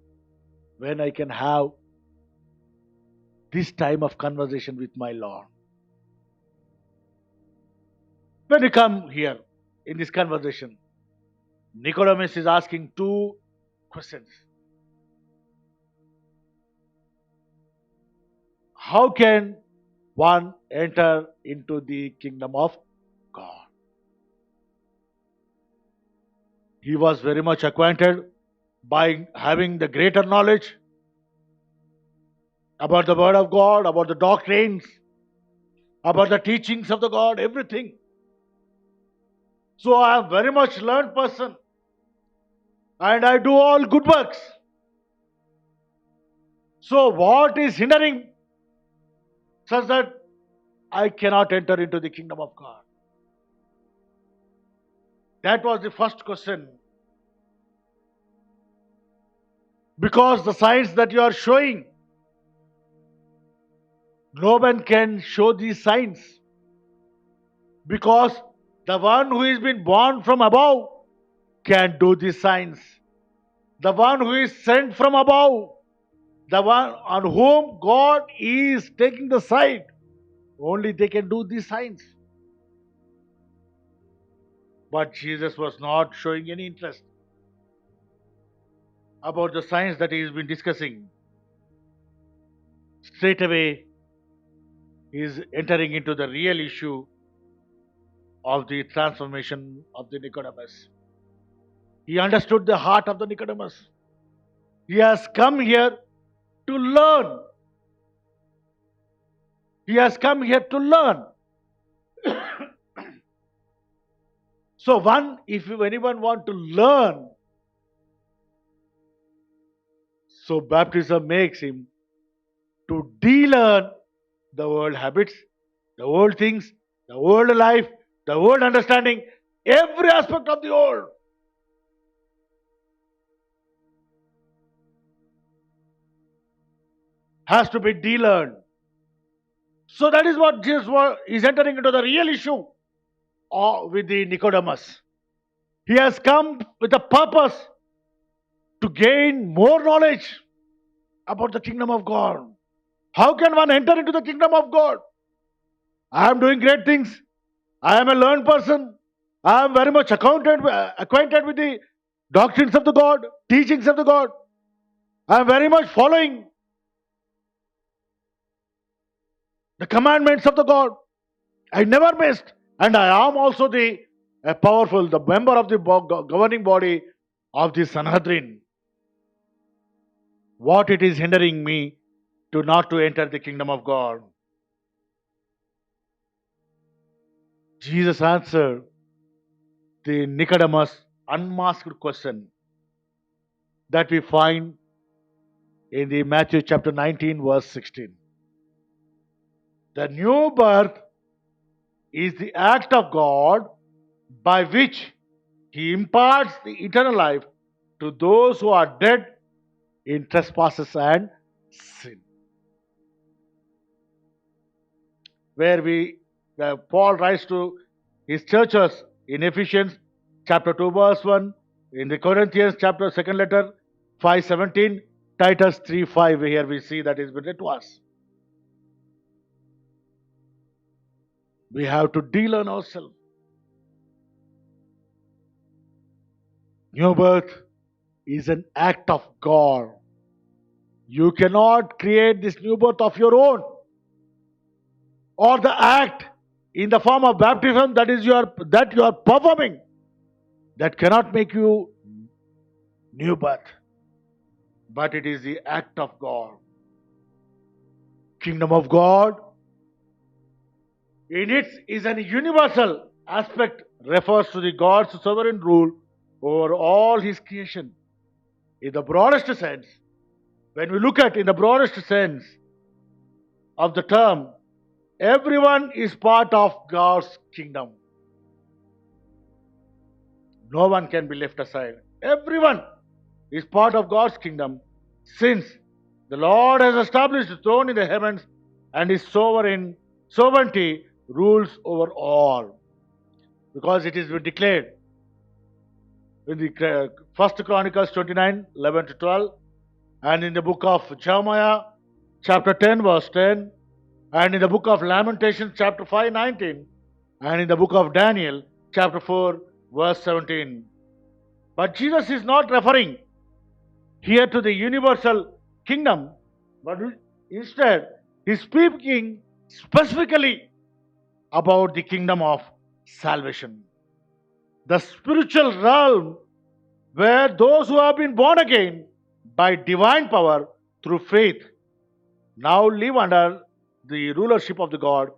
when I can have this time of conversation with my Lord. When we come here in this conversation, Nicodemus is asking two questions. How can one enter into the kingdom of God? He was very much acquainted by having the greater knowledge about the Word of God, about the doctrines, about the teachings of the God, everything. So I am very much learned person and I do all good works. So what is hindering such that I cannot enter into the kingdom of God? That was the first question. Because the signs that you are showing, no one can show these signs. Because the one who has been born from above can do these signs. The one who is sent from above, the one on whom God is taking the side, only they can do these signs. But Jesus was not showing any interest about the science that he has been discussing. Straight away, he is entering into the real issue of the transformation of the Nicodemus. He understood the heart of the Nicodemus. He has come here to learn. He has come here to learn. So, if anyone want to learn, so baptism makes him to de-learn the old habits, the old things, the old life, the old understanding, every aspect of the old. Has to be de-learned. So that is what Jesus is entering into the real issue with the Nicodemus. He has come with a purpose to gain more knowledge about the kingdom of God. How can one enter into the kingdom of God? I am doing great things. I am a learned person. I am very much acquainted with the doctrines of the God, teachings of the God. I am very much following the commandments of the God. I never missed. And I am also the member of the governing body of the Sanhedrin. What it is hindering me to not to enter the kingdom of God? Jesus answered the Nicodemus unmasked question that we find in the Matthew chapter 19 verse 16. The new birth is the act of God by which He imparts the eternal life to those who are dead in trespasses and sin. Where Paul writes to his churches in Ephesians chapter 2 verse 1, in the Corinthians chapter 2 letter 5:17, Titus 3:5, here we see that is written to us. We have to de-learn ourselves. New birth is an act of God. You cannot create this new birth of your own, or the act in the form of baptism that you are performing, that cannot make you new birth. But it is the act of God. Kingdom of God in it is an universal aspect, refers to the God's sovereign rule over all His creation. In the broadest sense, when we look at in the broadest sense of the term, everyone is part of God's kingdom. No one can be left aside. Everyone is part of God's kingdom, since the Lord has established the throne in the heavens and His sovereignty rules over all. Because it is declared in the First Chronicles 29, 11 to 12, and in the book of Jeremiah, chapter 10, verse 10, and in the book of Lamentations, chapter 5, 19, and in the book of Daniel, chapter 4, verse 17. But Jesus is not referring here to the universal kingdom, but instead He is speaking specifically about the kingdom of salvation. The spiritual realm where those who have been born again by divine power through faith now live under the rulership of the God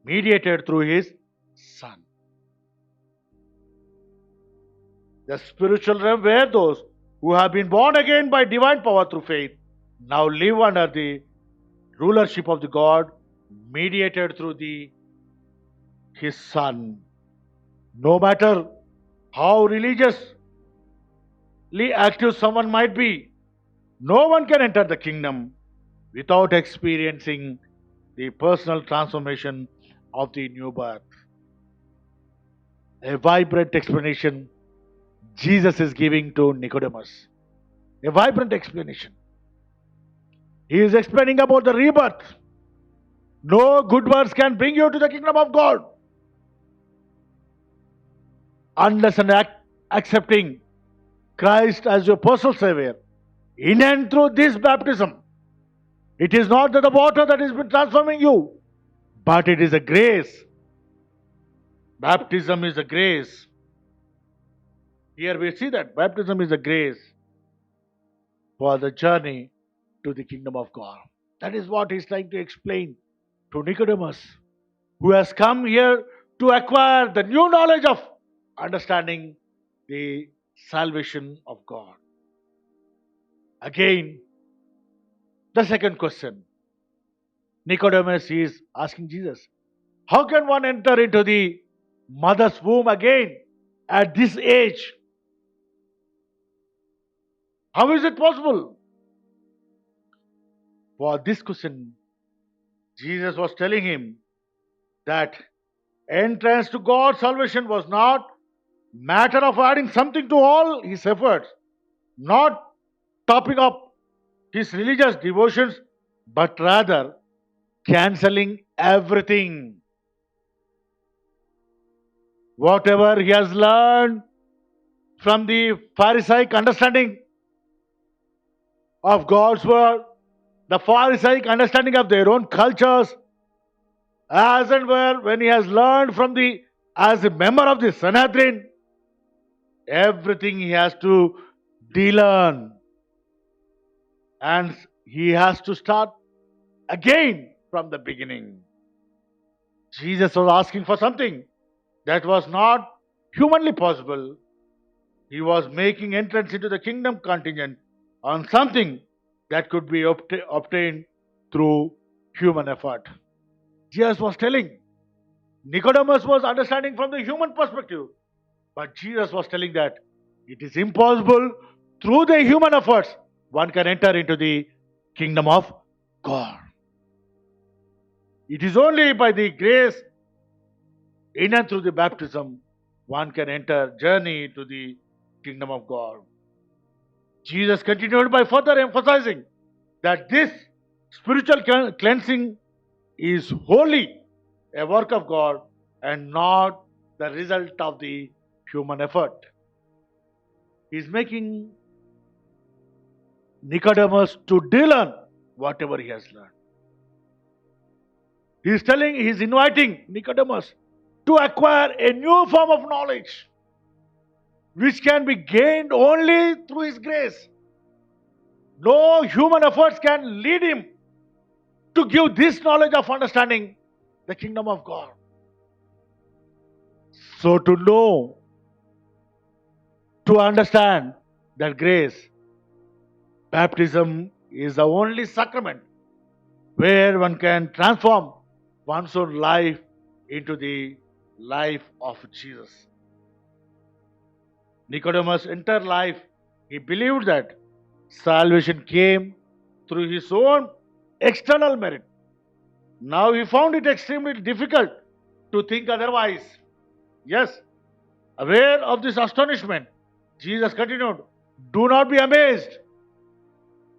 mediated through His Son. The spiritual realm where those who have been born again by divine power through faith now live under the rulership of the God mediated through His Son. No matter how religiously active someone might be, no one can enter the kingdom without experiencing the personal transformation of the new birth. A vibrant explanation Jesus is giving to Nicodemus. A vibrant explanation. He is explaining about the rebirth. No good works can bring you to the kingdom of God. unless and accepting Christ as your personal Savior, in and through this baptism. It is not the water that has been transforming you, but it is a grace. Baptism is a grace. Here we see that baptism is a grace for the journey to the kingdom of God. That is what he's trying to explain to Nicodemus, who has come here to acquire the new knowledge of understanding the salvation of God. Again, the second question. Nicodemus is asking Jesus, how can one enter into the mother's womb again at this age? How is it possible? For this question, Jesus was telling him that entrance to God's salvation was not matter of adding something to all his efforts, not topping up his religious devotions, but rather cancelling everything. Whatever he has learned from the Pharisaic understanding of God's word, the Pharisaic understanding of their own cultures, as and where when he has learned from the as a member of the Sanhedrin, everything he has to de-learn, and he has to start again from the beginning. Jesus was asking for something that was not humanly possible. He was making entrance into the kingdom contingent on something that could be obtained through human effort. Jesus was telling. Nicodemus was understanding from the human perspective, but Jesus was telling that it is impossible through the human efforts one can enter into the kingdom of God. It is only by the grace in and through the baptism one can enter journey to the kingdom of God. Jesus continued by further emphasizing that this spiritual cleansing is wholly a work of God and not the result of the human effort. He is making Nicodemus to de-learn whatever he has learned. He is inviting Nicodemus to acquire a new form of knowledge which can be gained only through his grace. No human efforts can lead him to give this knowledge of understanding the kingdom of God. So to know, to understand that grace, baptism is the only sacrament where one can transform one's own life into the life of Jesus. Nicodemus' entire life, he believed that salvation came through his own external merit. Now he found it extremely difficult to think otherwise. Yes, aware of this astonishment, Jesus continued, do not be amazed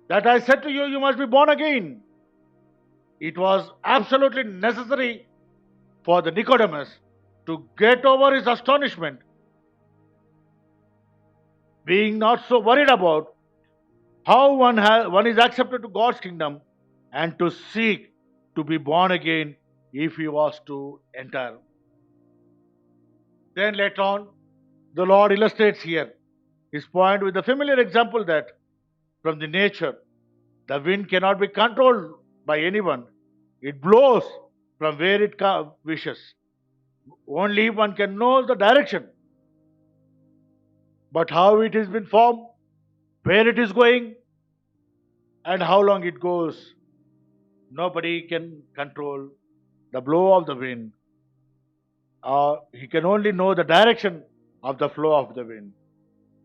that I said to you, you must be born again. It was absolutely necessary for the Nicodemus to get over his astonishment, being not so worried about how one is accepted to God's kingdom, and to seek to be born again if he was to enter. Then later on, the Lord illustrates here his point with the familiar example that from the nature, the wind cannot be controlled by anyone. It blows from where it wishes. Only one can know the direction. But how it has been formed, where it is going, and how long it goes, nobody can control the blow of the wind. He can only know the direction of the flow of the wind,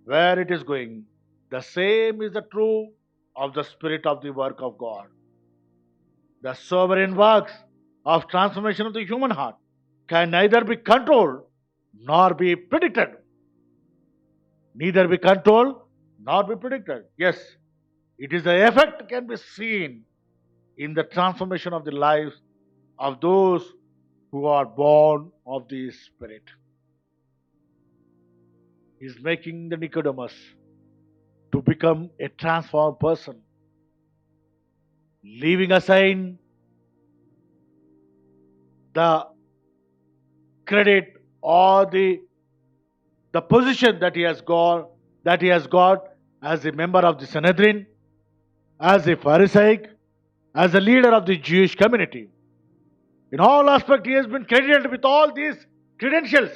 where it is going. The same is the true of the spirit of the work of God. The sovereign works of transformation of the human heart can neither be controlled nor be predicted. Neither be controlled nor be predicted. Yes, it is the effect can be seen in the transformation of the lives of those who are born of the Spirit. is making the Nicodemus to become a transformed person, leaving aside the credit or the position that he has got as a member of the Sanhedrin, as a Pharisaic, as a leader of the Jewish community. In all aspects, he has been credited with all these credentials.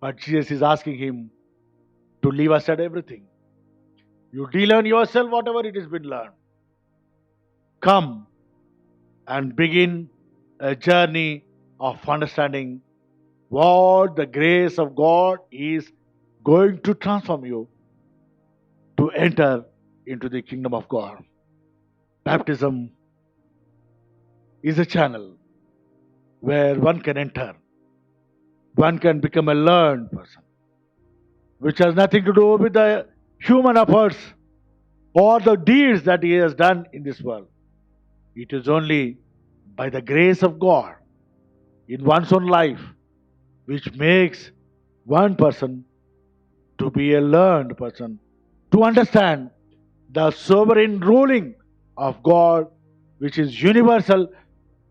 But Jesus is asking him to leave aside everything. You de-learn yourself whatever it has been learned. Come and begin a journey of understanding what the grace of God is going to transform you to enter into the kingdom of God. Baptism is a channel where one can enter. One can become a learned person, which has nothing to do with the human efforts or the deeds that he has done in this world. It is only by the grace of God in one's own life which makes one person to be a learned person, to understand the sovereign ruling of God, which is universal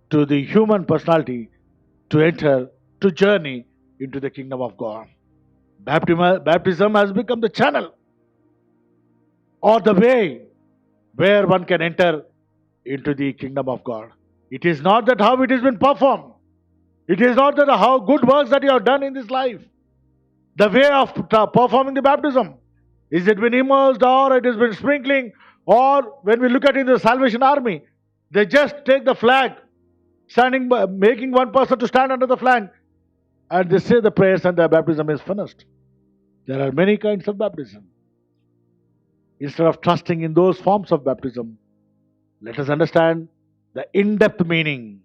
to the human personality, to enter, to journey into the kingdom of God. Baptism has become the channel or the way where one can enter into the kingdom of God. It is not that how it has been performed. It is not that how good works that you have done in this life. The way of performing the baptism. Is it been immersed or it has been sprinkling, or when we look at in the Salvation Army, they just take the flag, making one person to stand under the flag, and they say the prayers and the baptism is finished. There are many kinds of baptism. Instead of trusting in those forms of baptism, let us understand the in-depth meaning.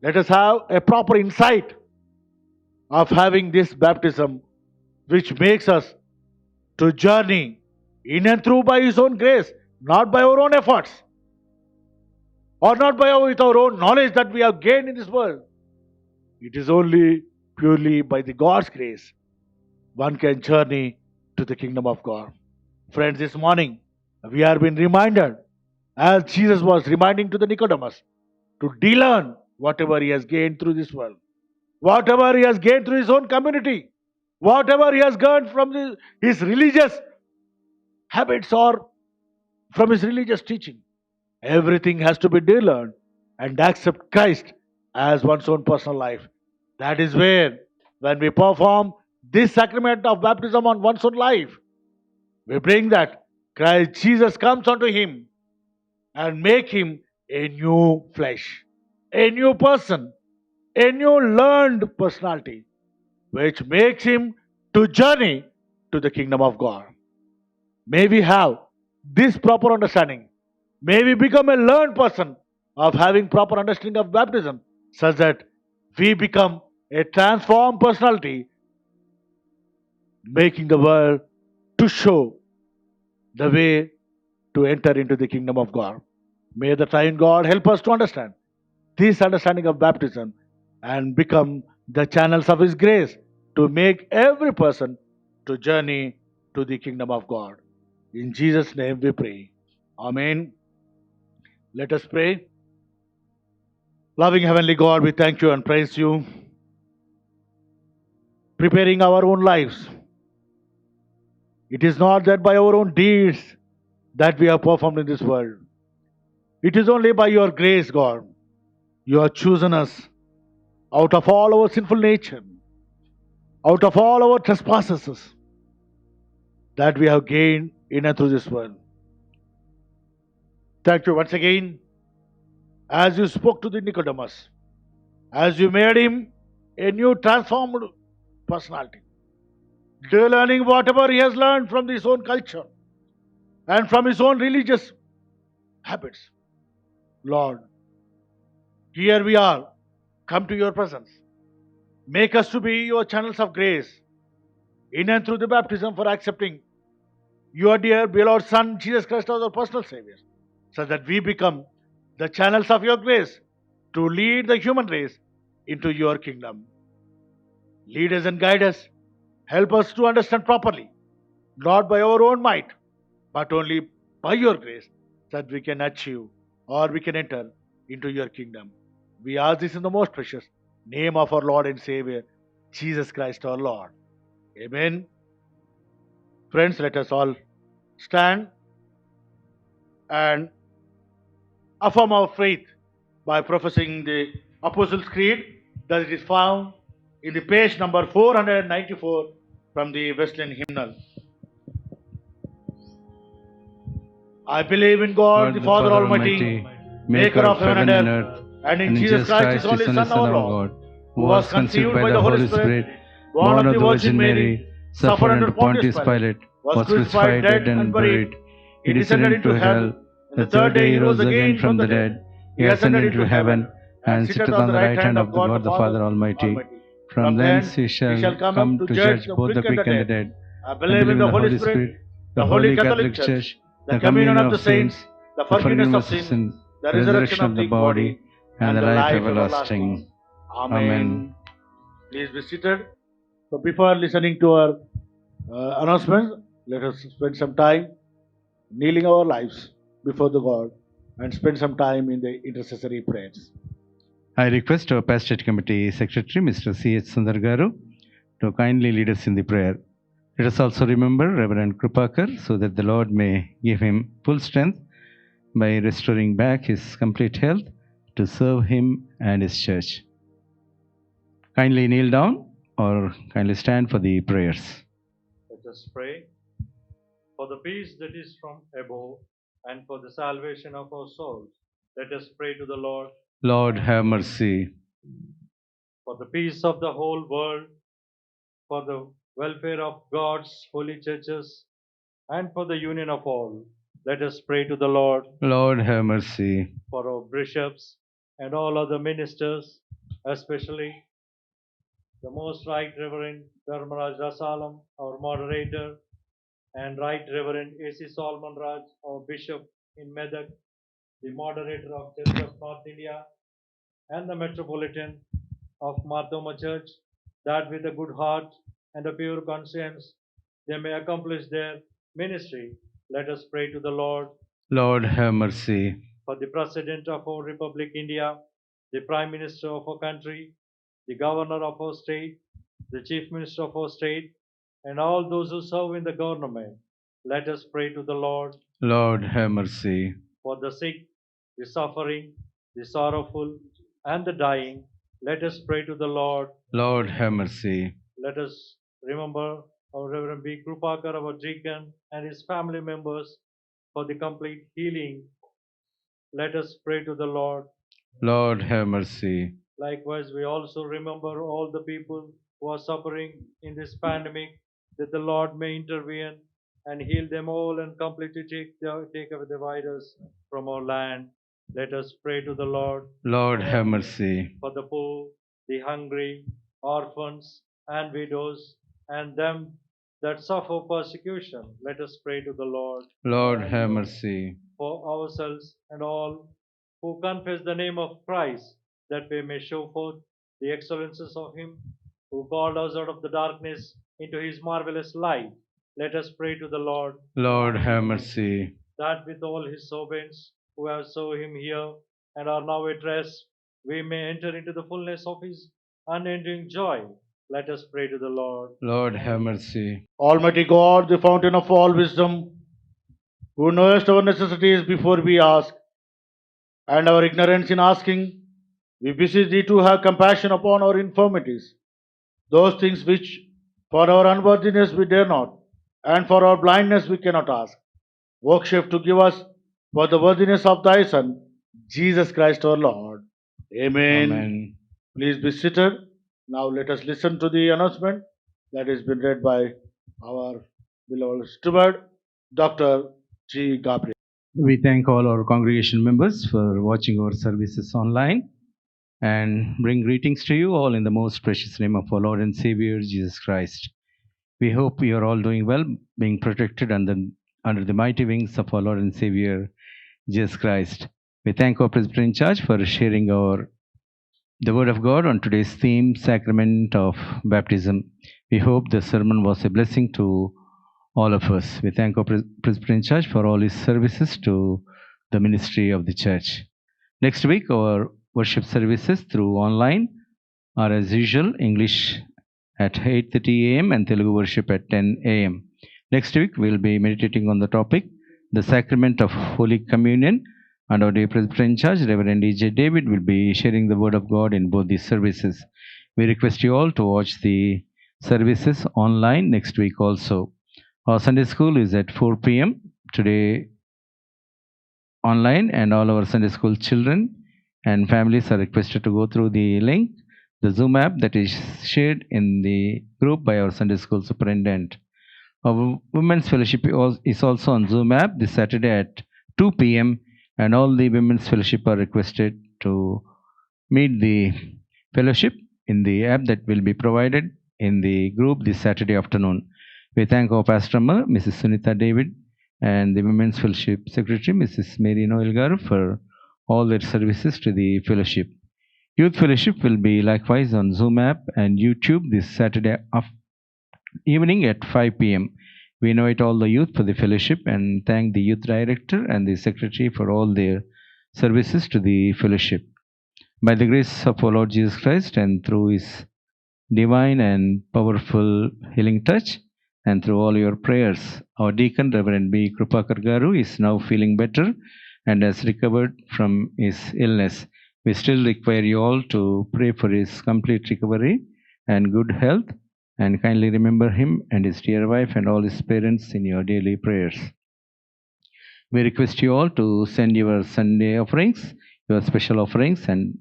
Let us have a proper insight of having this baptism, which makes us to journey in and through by His own grace, not by our own efforts, or not with our own knowledge that we have gained in this world. It is only purely by the God's grace one can journey to the kingdom of God. Friends, this morning we are being reminded, as Jesus was reminding to the Nicodemus, to de-learn whatever he has gained through this world, whatever he has gained through his own community, whatever he has gained from his religious habits or from his religious teaching. Everything has to be de-learned and accept Christ as one's own personal life. That is where, when we perform this sacrament of baptism on one's own life, we bring that Christ Jesus comes unto him and make him a new flesh, a new person, a new learned personality, which makes him to journey to the kingdom of God. May we have this proper understanding. May we become a learned person of having proper understanding of baptism, such that we become a transformed personality, making the world to show the way to enter into the kingdom of God. May the triune God help us to understand this understanding of baptism and become the channels of His grace to make every person to journey to the kingdom of God. In Jesus' name we pray. Amen. Let us pray. Loving Heavenly God, we thank you and praise you, preparing our own lives. It is not that by our own deeds that we have performed in this world. It is only by your grace, God. You have chosen us out of all our sinful nature, out of all our trespasses, that we have gained in and through this world. Thank you once again, as you spoke to the Nicodemus, as you made him a new transformed personality, learning whatever he has learned from his own culture and from his own religious habits. Lord, here we are, come to your presence. Make us to be your channels of grace in and through the baptism for accepting your dear beloved Son, Jesus Christ, as our personal Savior, so that we become the channels of your grace to lead the human race into your kingdom. Lead us and guide us Help us to understand properly, not by our own might, but only by your grace, that we can achieve or we can enter into your kingdom. We ask this in the most precious name of our Lord and Savior, Jesus Christ our Lord. Amen. Friends, let us all stand and affirm our faith by professing the Apostles' Creed, that it is found in the page number 494 from the Wesleyan hymnal. I believe in God, the Father Almighty, maker of heaven and earth, and in Jesus Christ, his only Son, our Lord, who was conceived by the Holy Spirit, born of the Virgin Mary, suffered under Pontius Pilate, was crucified, dead, and buried. He descended into hell. The third day he rose again from the dead. He ascended into heaven, and sitteth on the right hand of God the Father Almighty. From thence he shall come to judge both the quick and the dead. I believe in the Holy Spirit, the Holy Catholic Church, the communion of the saints, the forgiveness of sins, the resurrection of the body, and the life everlasting. Amen. Please be seated. So before listening to our announcements, let us spend some time kneeling our lives before the God and spend some time in the intercessory prayers. I request our Pastorate Committee Secretary, Mr. C.H. Sundar Garu, to kindly lead us in the prayer. Let us also remember Reverend Krupakar, so that the Lord may give him full strength by restoring back his complete health to serve him and his church. Kindly kneel down or kindly stand for the prayers. Let us pray. For the peace that is from above and for the salvation of our souls, let us pray to the Lord. Lord, have mercy. For the peace of the whole world, for the welfare of God's holy churches, and for the union of all, let us pray to the Lord. Lord, have mercy. For our bishops and all other ministers, especially the Most Right Reverend Dharmaraj Rasalam, our moderator, and Right Reverend A.C. Solomon Raj, our bishop in Medak, the moderator of Church of North India, and the Metropolitan of Marthoma Church, that with a good heart and a pure conscience they may accomplish their ministry. Let us pray to the Lord. Lord, have mercy. For the President of our Republic, India, the Prime Minister of our country, the Governor of our state, the Chief Minister of our state, and all those who serve in the government, let us pray to the Lord. Lord, have mercy. For the sick, the suffering, the sorrowful, and the dying, let us pray to the Lord. Lord, have mercy. Let us remember our Reverend B. Krupakar, our deacon, and his family members for the complete healing. Let us pray to the Lord. Lord, have mercy. Likewise, we also remember all the people who are suffering in this pandemic, that the Lord may intervene and heal them all and completely take away the virus from our land. Let us pray to the Lord. Lord, have mercy. For the poor, the hungry, orphans, and widows, and them that suffer persecution, let us pray to the Lord. Lord, have mercy. For ourselves and all who confess the name of Christ, that we may show forth the excellences of Him who called us out of the darkness into His marvelous light. Let us pray to the Lord. Lord, have mercy. That with all His servants who have served Him here and are now at rest, we may enter into the fullness of His unending joy. Let us pray to the Lord. Lord, have mercy. Almighty God, the fountain of all wisdom, who knowest our necessities before we ask, and our ignorance in asking, we beseech thee to have compassion upon our infirmities, those things which for our unworthiness we dare not, and for our blindness we cannot ask. Vouchsafe to give us for the worthiness of thy Son, Jesus Christ our Lord. Amen. Amen. Please be seated. Now let us listen to the announcement that has been read by our beloved steward, Dr. G. Gabriel. We thank all our congregation members for watching our services online and bring greetings to you all in the most precious name of our Lord and Savior, Jesus Christ. We hope you are all doing well, being protected under the mighty wings of our Lord and Savior, Jesus Christ. We thank our Presbyterian Church for sharing our The Word of God on today's theme, Sacrament of Baptism. We hope the sermon was a blessing to all of us. We thank our Presbyterian Church for all his services to the ministry of the church. Next week, our worship services through online are as usual, English at 8:30 a.m. and Telugu worship at 10 a.m. Next week, we'll be meditating on the topic, the Sacrament of Holy Communion, and our dear Presbyterian Church, Reverend E.J. David, will be sharing the Word of God in both these services. We request you all to watch the services online next week also. Our Sunday school is at 4 p.m. today online, and all our Sunday school children and families are requested to go through the link, the Zoom app that is shared in the group by our Sunday school superintendent. Our Women's Fellowship is also on Zoom app this Saturday at 2 p.m. and all the Women's Fellowship are requested to meet the fellowship in the app that will be provided in the group this Saturday afternoon. We thank our pastor, Mrs. Sunita David, and the Women's Fellowship Secretary, Mrs. Mary Noel Garu, for all their services to the fellowship. Youth Fellowship will be likewise on Zoom app and YouTube this Saturday evening at 5 p.m. We invite all the youth for the fellowship and thank the youth director and the secretary for all their services to the fellowship. By the grace of our Lord Jesus Christ and through his divine and powerful healing touch, and through all your prayers, our deacon, Reverend B. Krupakar Garu, is now feeling better and has recovered from his illness. We still require you all to pray for his complete recovery and good health, and kindly remember him and his dear wife and all his parents in your daily prayers. We request you all to send your Sunday offerings, your special offerings and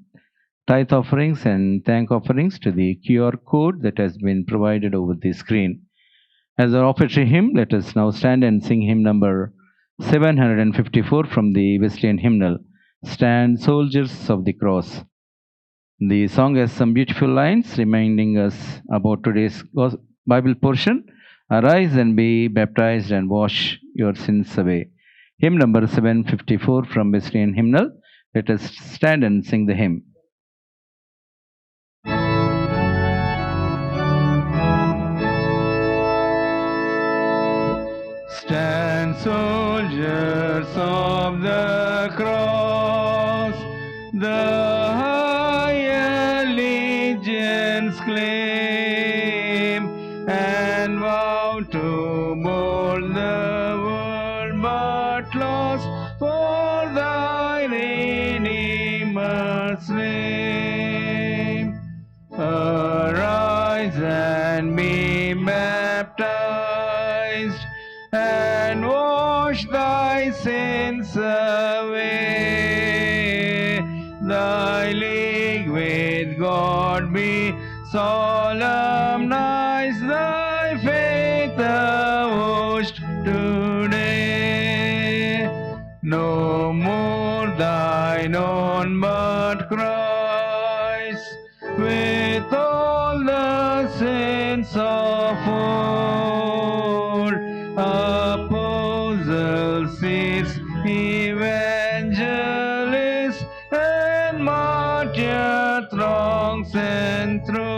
tithe offerings and thank offerings to the QR code that has been provided over the screen. As our offertory hymn, let us now stand and sing hymn number 754 from the Wesleyan hymnal, Stand Soldiers of the Cross. The song has some beautiful lines reminding us about today's Bible portion. Arise and be baptized and wash your sins away. Hymn number 754 from Wesleyan hymnal. Let us stand and sing the hymn. Stand, soldiers of the cross, the high allegiance claim, and vow to mold the world but lost for thy Redeemer's name. Arise and be baptized, and wash thy sins away. Thy league with God be solemnize, thy faith avouched today. No more thine own but Christ, with all the saints of old, apostles, saints, evangelists, and martyr throngs enthralled,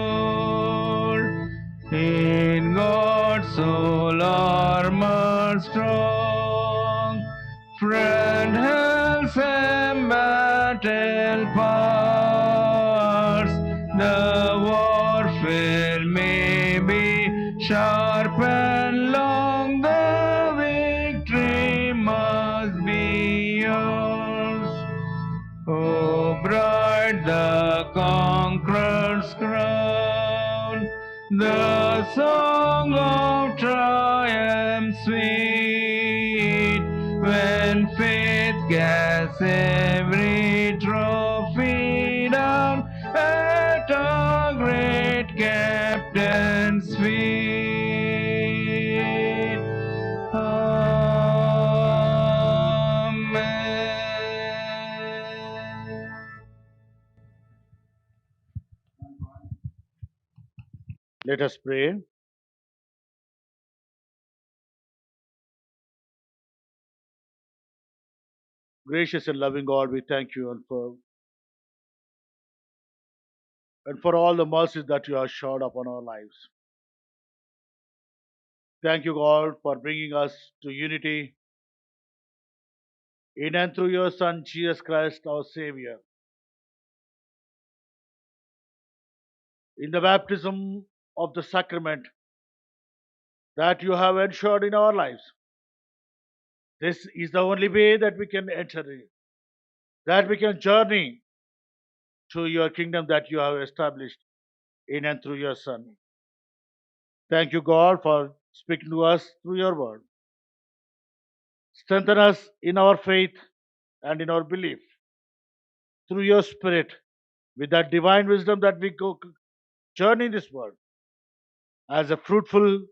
in God's soul armor strong, friend helps and battle parts, the warfare may be sharp and long, the victory must be yours. O bride, the conqueror's crown, the song of triumph sweet, when faith casts every trophy down at our great captain's feet. Amen. Let us pray. Gracious and loving God, we thank you for and for all the mercies that you have showered upon our lives. Thank you, God, for bringing us to unity in and through your Son, Jesus Christ, our Savior. In the baptism of the sacrament that you have ensured in our lives, this is the only way that we can enter in, that we can journey to your kingdom that you have established in and through your Son. Thank you, God, for speaking to us through your word. Strengthen us in our faith and in our belief through your Spirit with that divine wisdom that we go journey in this world as a fruitful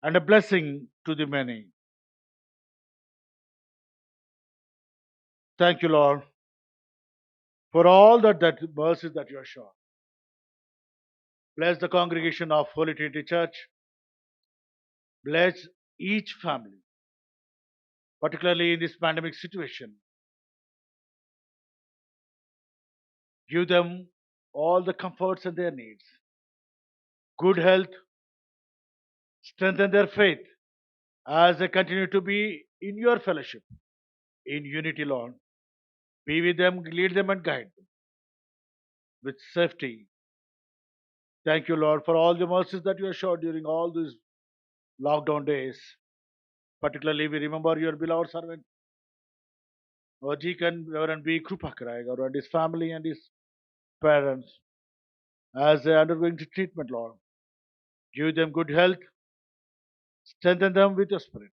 and a blessing to the many. Thank you, Lord, for all that mercies that you have shown. Bless the congregation of Holy Trinity Church. Bless each family, particularly in this pandemic situation. Give them all the comforts and their needs, good health, strengthen their faith as they continue to be in your fellowship, in unity, Lord. Be with them, lead them, and guide them with safety. Thank you, Lord, for all the mercies that you have showed during all these lockdown days. Particularly, we remember your beloved servant, our deacon, Reverend B. Krupakarayagar, and his family and his parents as they are undergoing the treatment, Lord. Give them good health, strengthen them with your Spirit,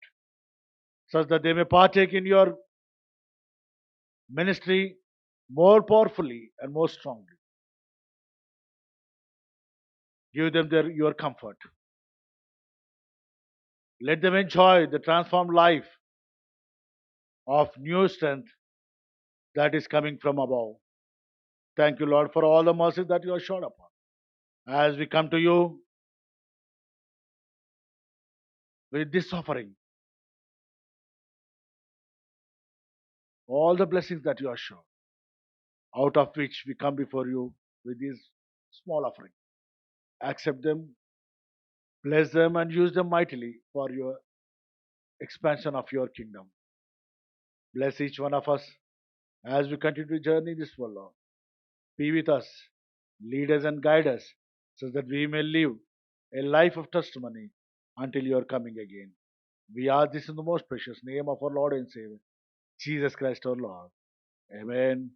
such that they may partake in your ministry more powerfully and more strongly. Give them your comfort. Let them enjoy the transformed life of new strength that is coming from above. Thank you, Lord, for all the mercies that you have shown upon. As we come to you with this offering, all the blessings that you have shown, out of which we come before you with this small offering. Accept them, bless them, and use them mightily for your expansion of your kingdom. Bless each one of us as we continue to journey this world, Lord. Be with us, lead us, and guide us so that we may live a life of testimony until your coming again. We ask this in the most precious name of our Lord and Savior, Jesus Christ our Lord. Amen.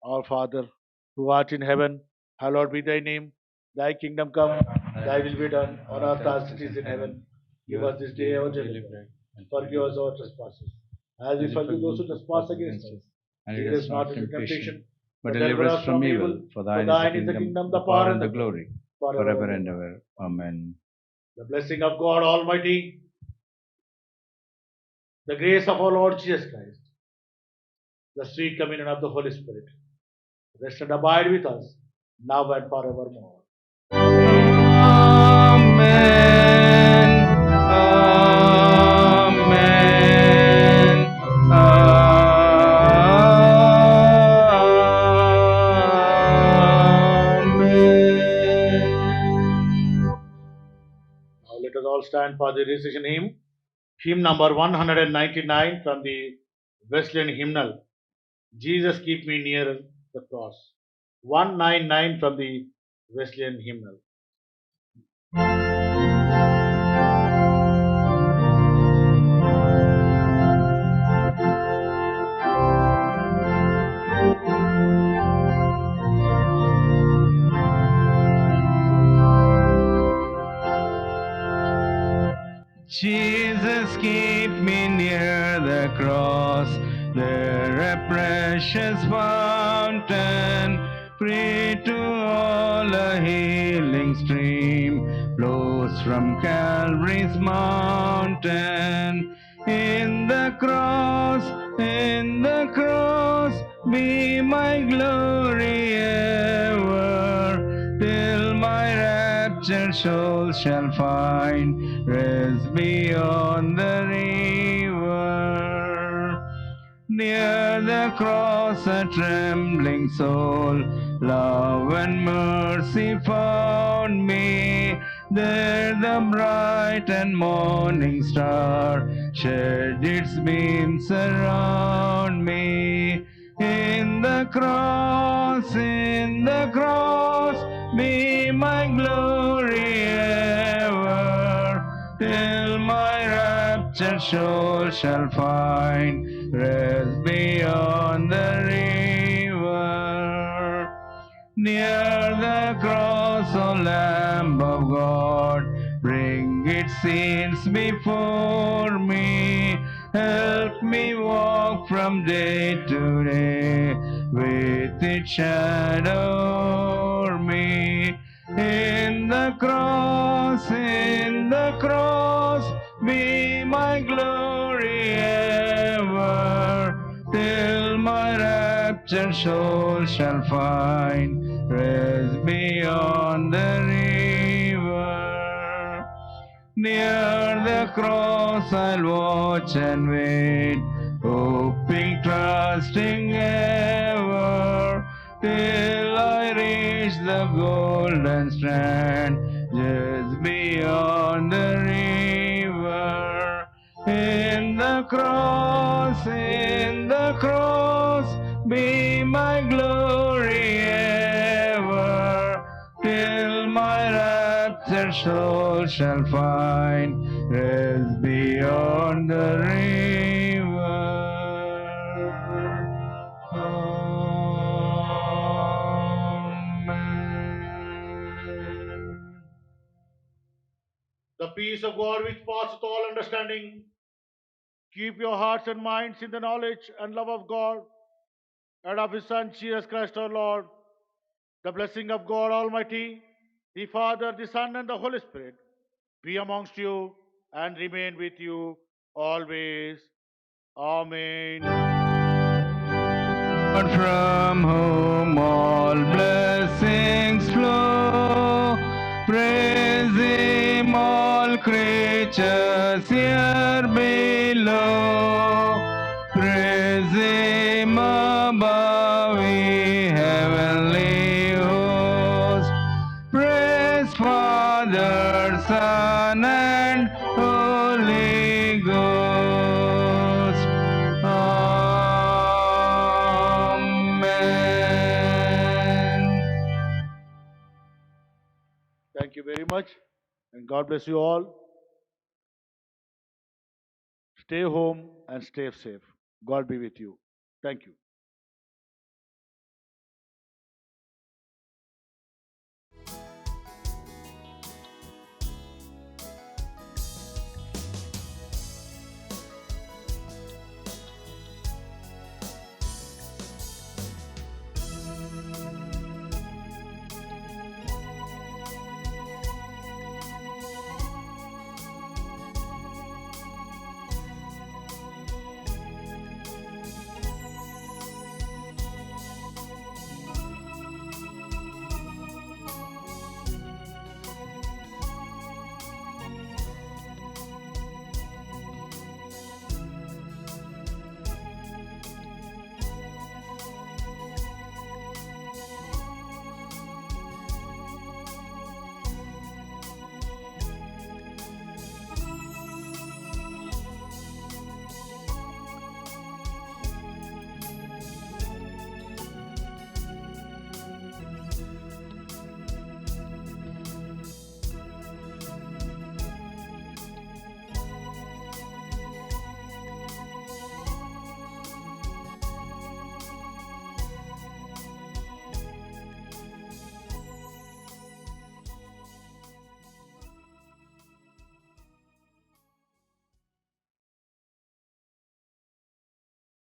Our Father, who art in heaven, hallowed be thy name. Thy kingdom come, thy will be done on earth as it is in heaven. Give us this day our daily bread, and forgive us our trespasses, as we forgive those who trespass against us. And Lead us not into temptation, but deliver us from evil. For thine is the kingdom, the power, and the glory, forever and ever. Amen. The blessing of God Almighty, the grace of our Lord Jesus Christ, the sweet communion of the Holy Spirit, rest and abide with us now and forevermore. Amen. Amen. Amen. Now let us all stand for the recitation hymn. Hymn number 199 from the Wesleyan hymnal. Jesus keep me near the cross. 199 from the Wesleyan hymnal. Jesus, keep me near the cross, there a precious fountain, free to all a healing stream, flows from Calvary's mountain. In the cross, be my glory ever, till my raptured soul shall find rest beyond the river. Near the cross a trembling soul Love and mercy found me. There the bright and morning star shed its beams around me. In the cross, be my glory ever, till my raptured soul shall find rest beyond the river. Near the cross, O Lamb of God, bring its sins before me. Help me walk from day to day with its shadow o'er me. In the cross, be my glory ever, till my raptured soul shall find rest beyond the river. Near the cross I'll watch and wait, hoping, trusting ever, till I reach the golden strand just beyond the river. In the cross, be my glory ever, till my raptured soul shall find rest beyond the river. Amen. The peace of God which passeth all understanding, keep your hearts and minds in the knowledge and love of God and of His Son, Jesus Christ our Lord. The blessing of God Almighty, the Father, the Son, and the Holy Spirit be amongst you and remain with you always. Amen. God from whom all blessings flow, praise Him, all creatures here below. Praise Him above, ye heavenly hosts. Praise Father, Son, and Holy Ghost. Amen. Thank you very much, and God bless you all. Stay home and stay safe. God be with you. Thank you.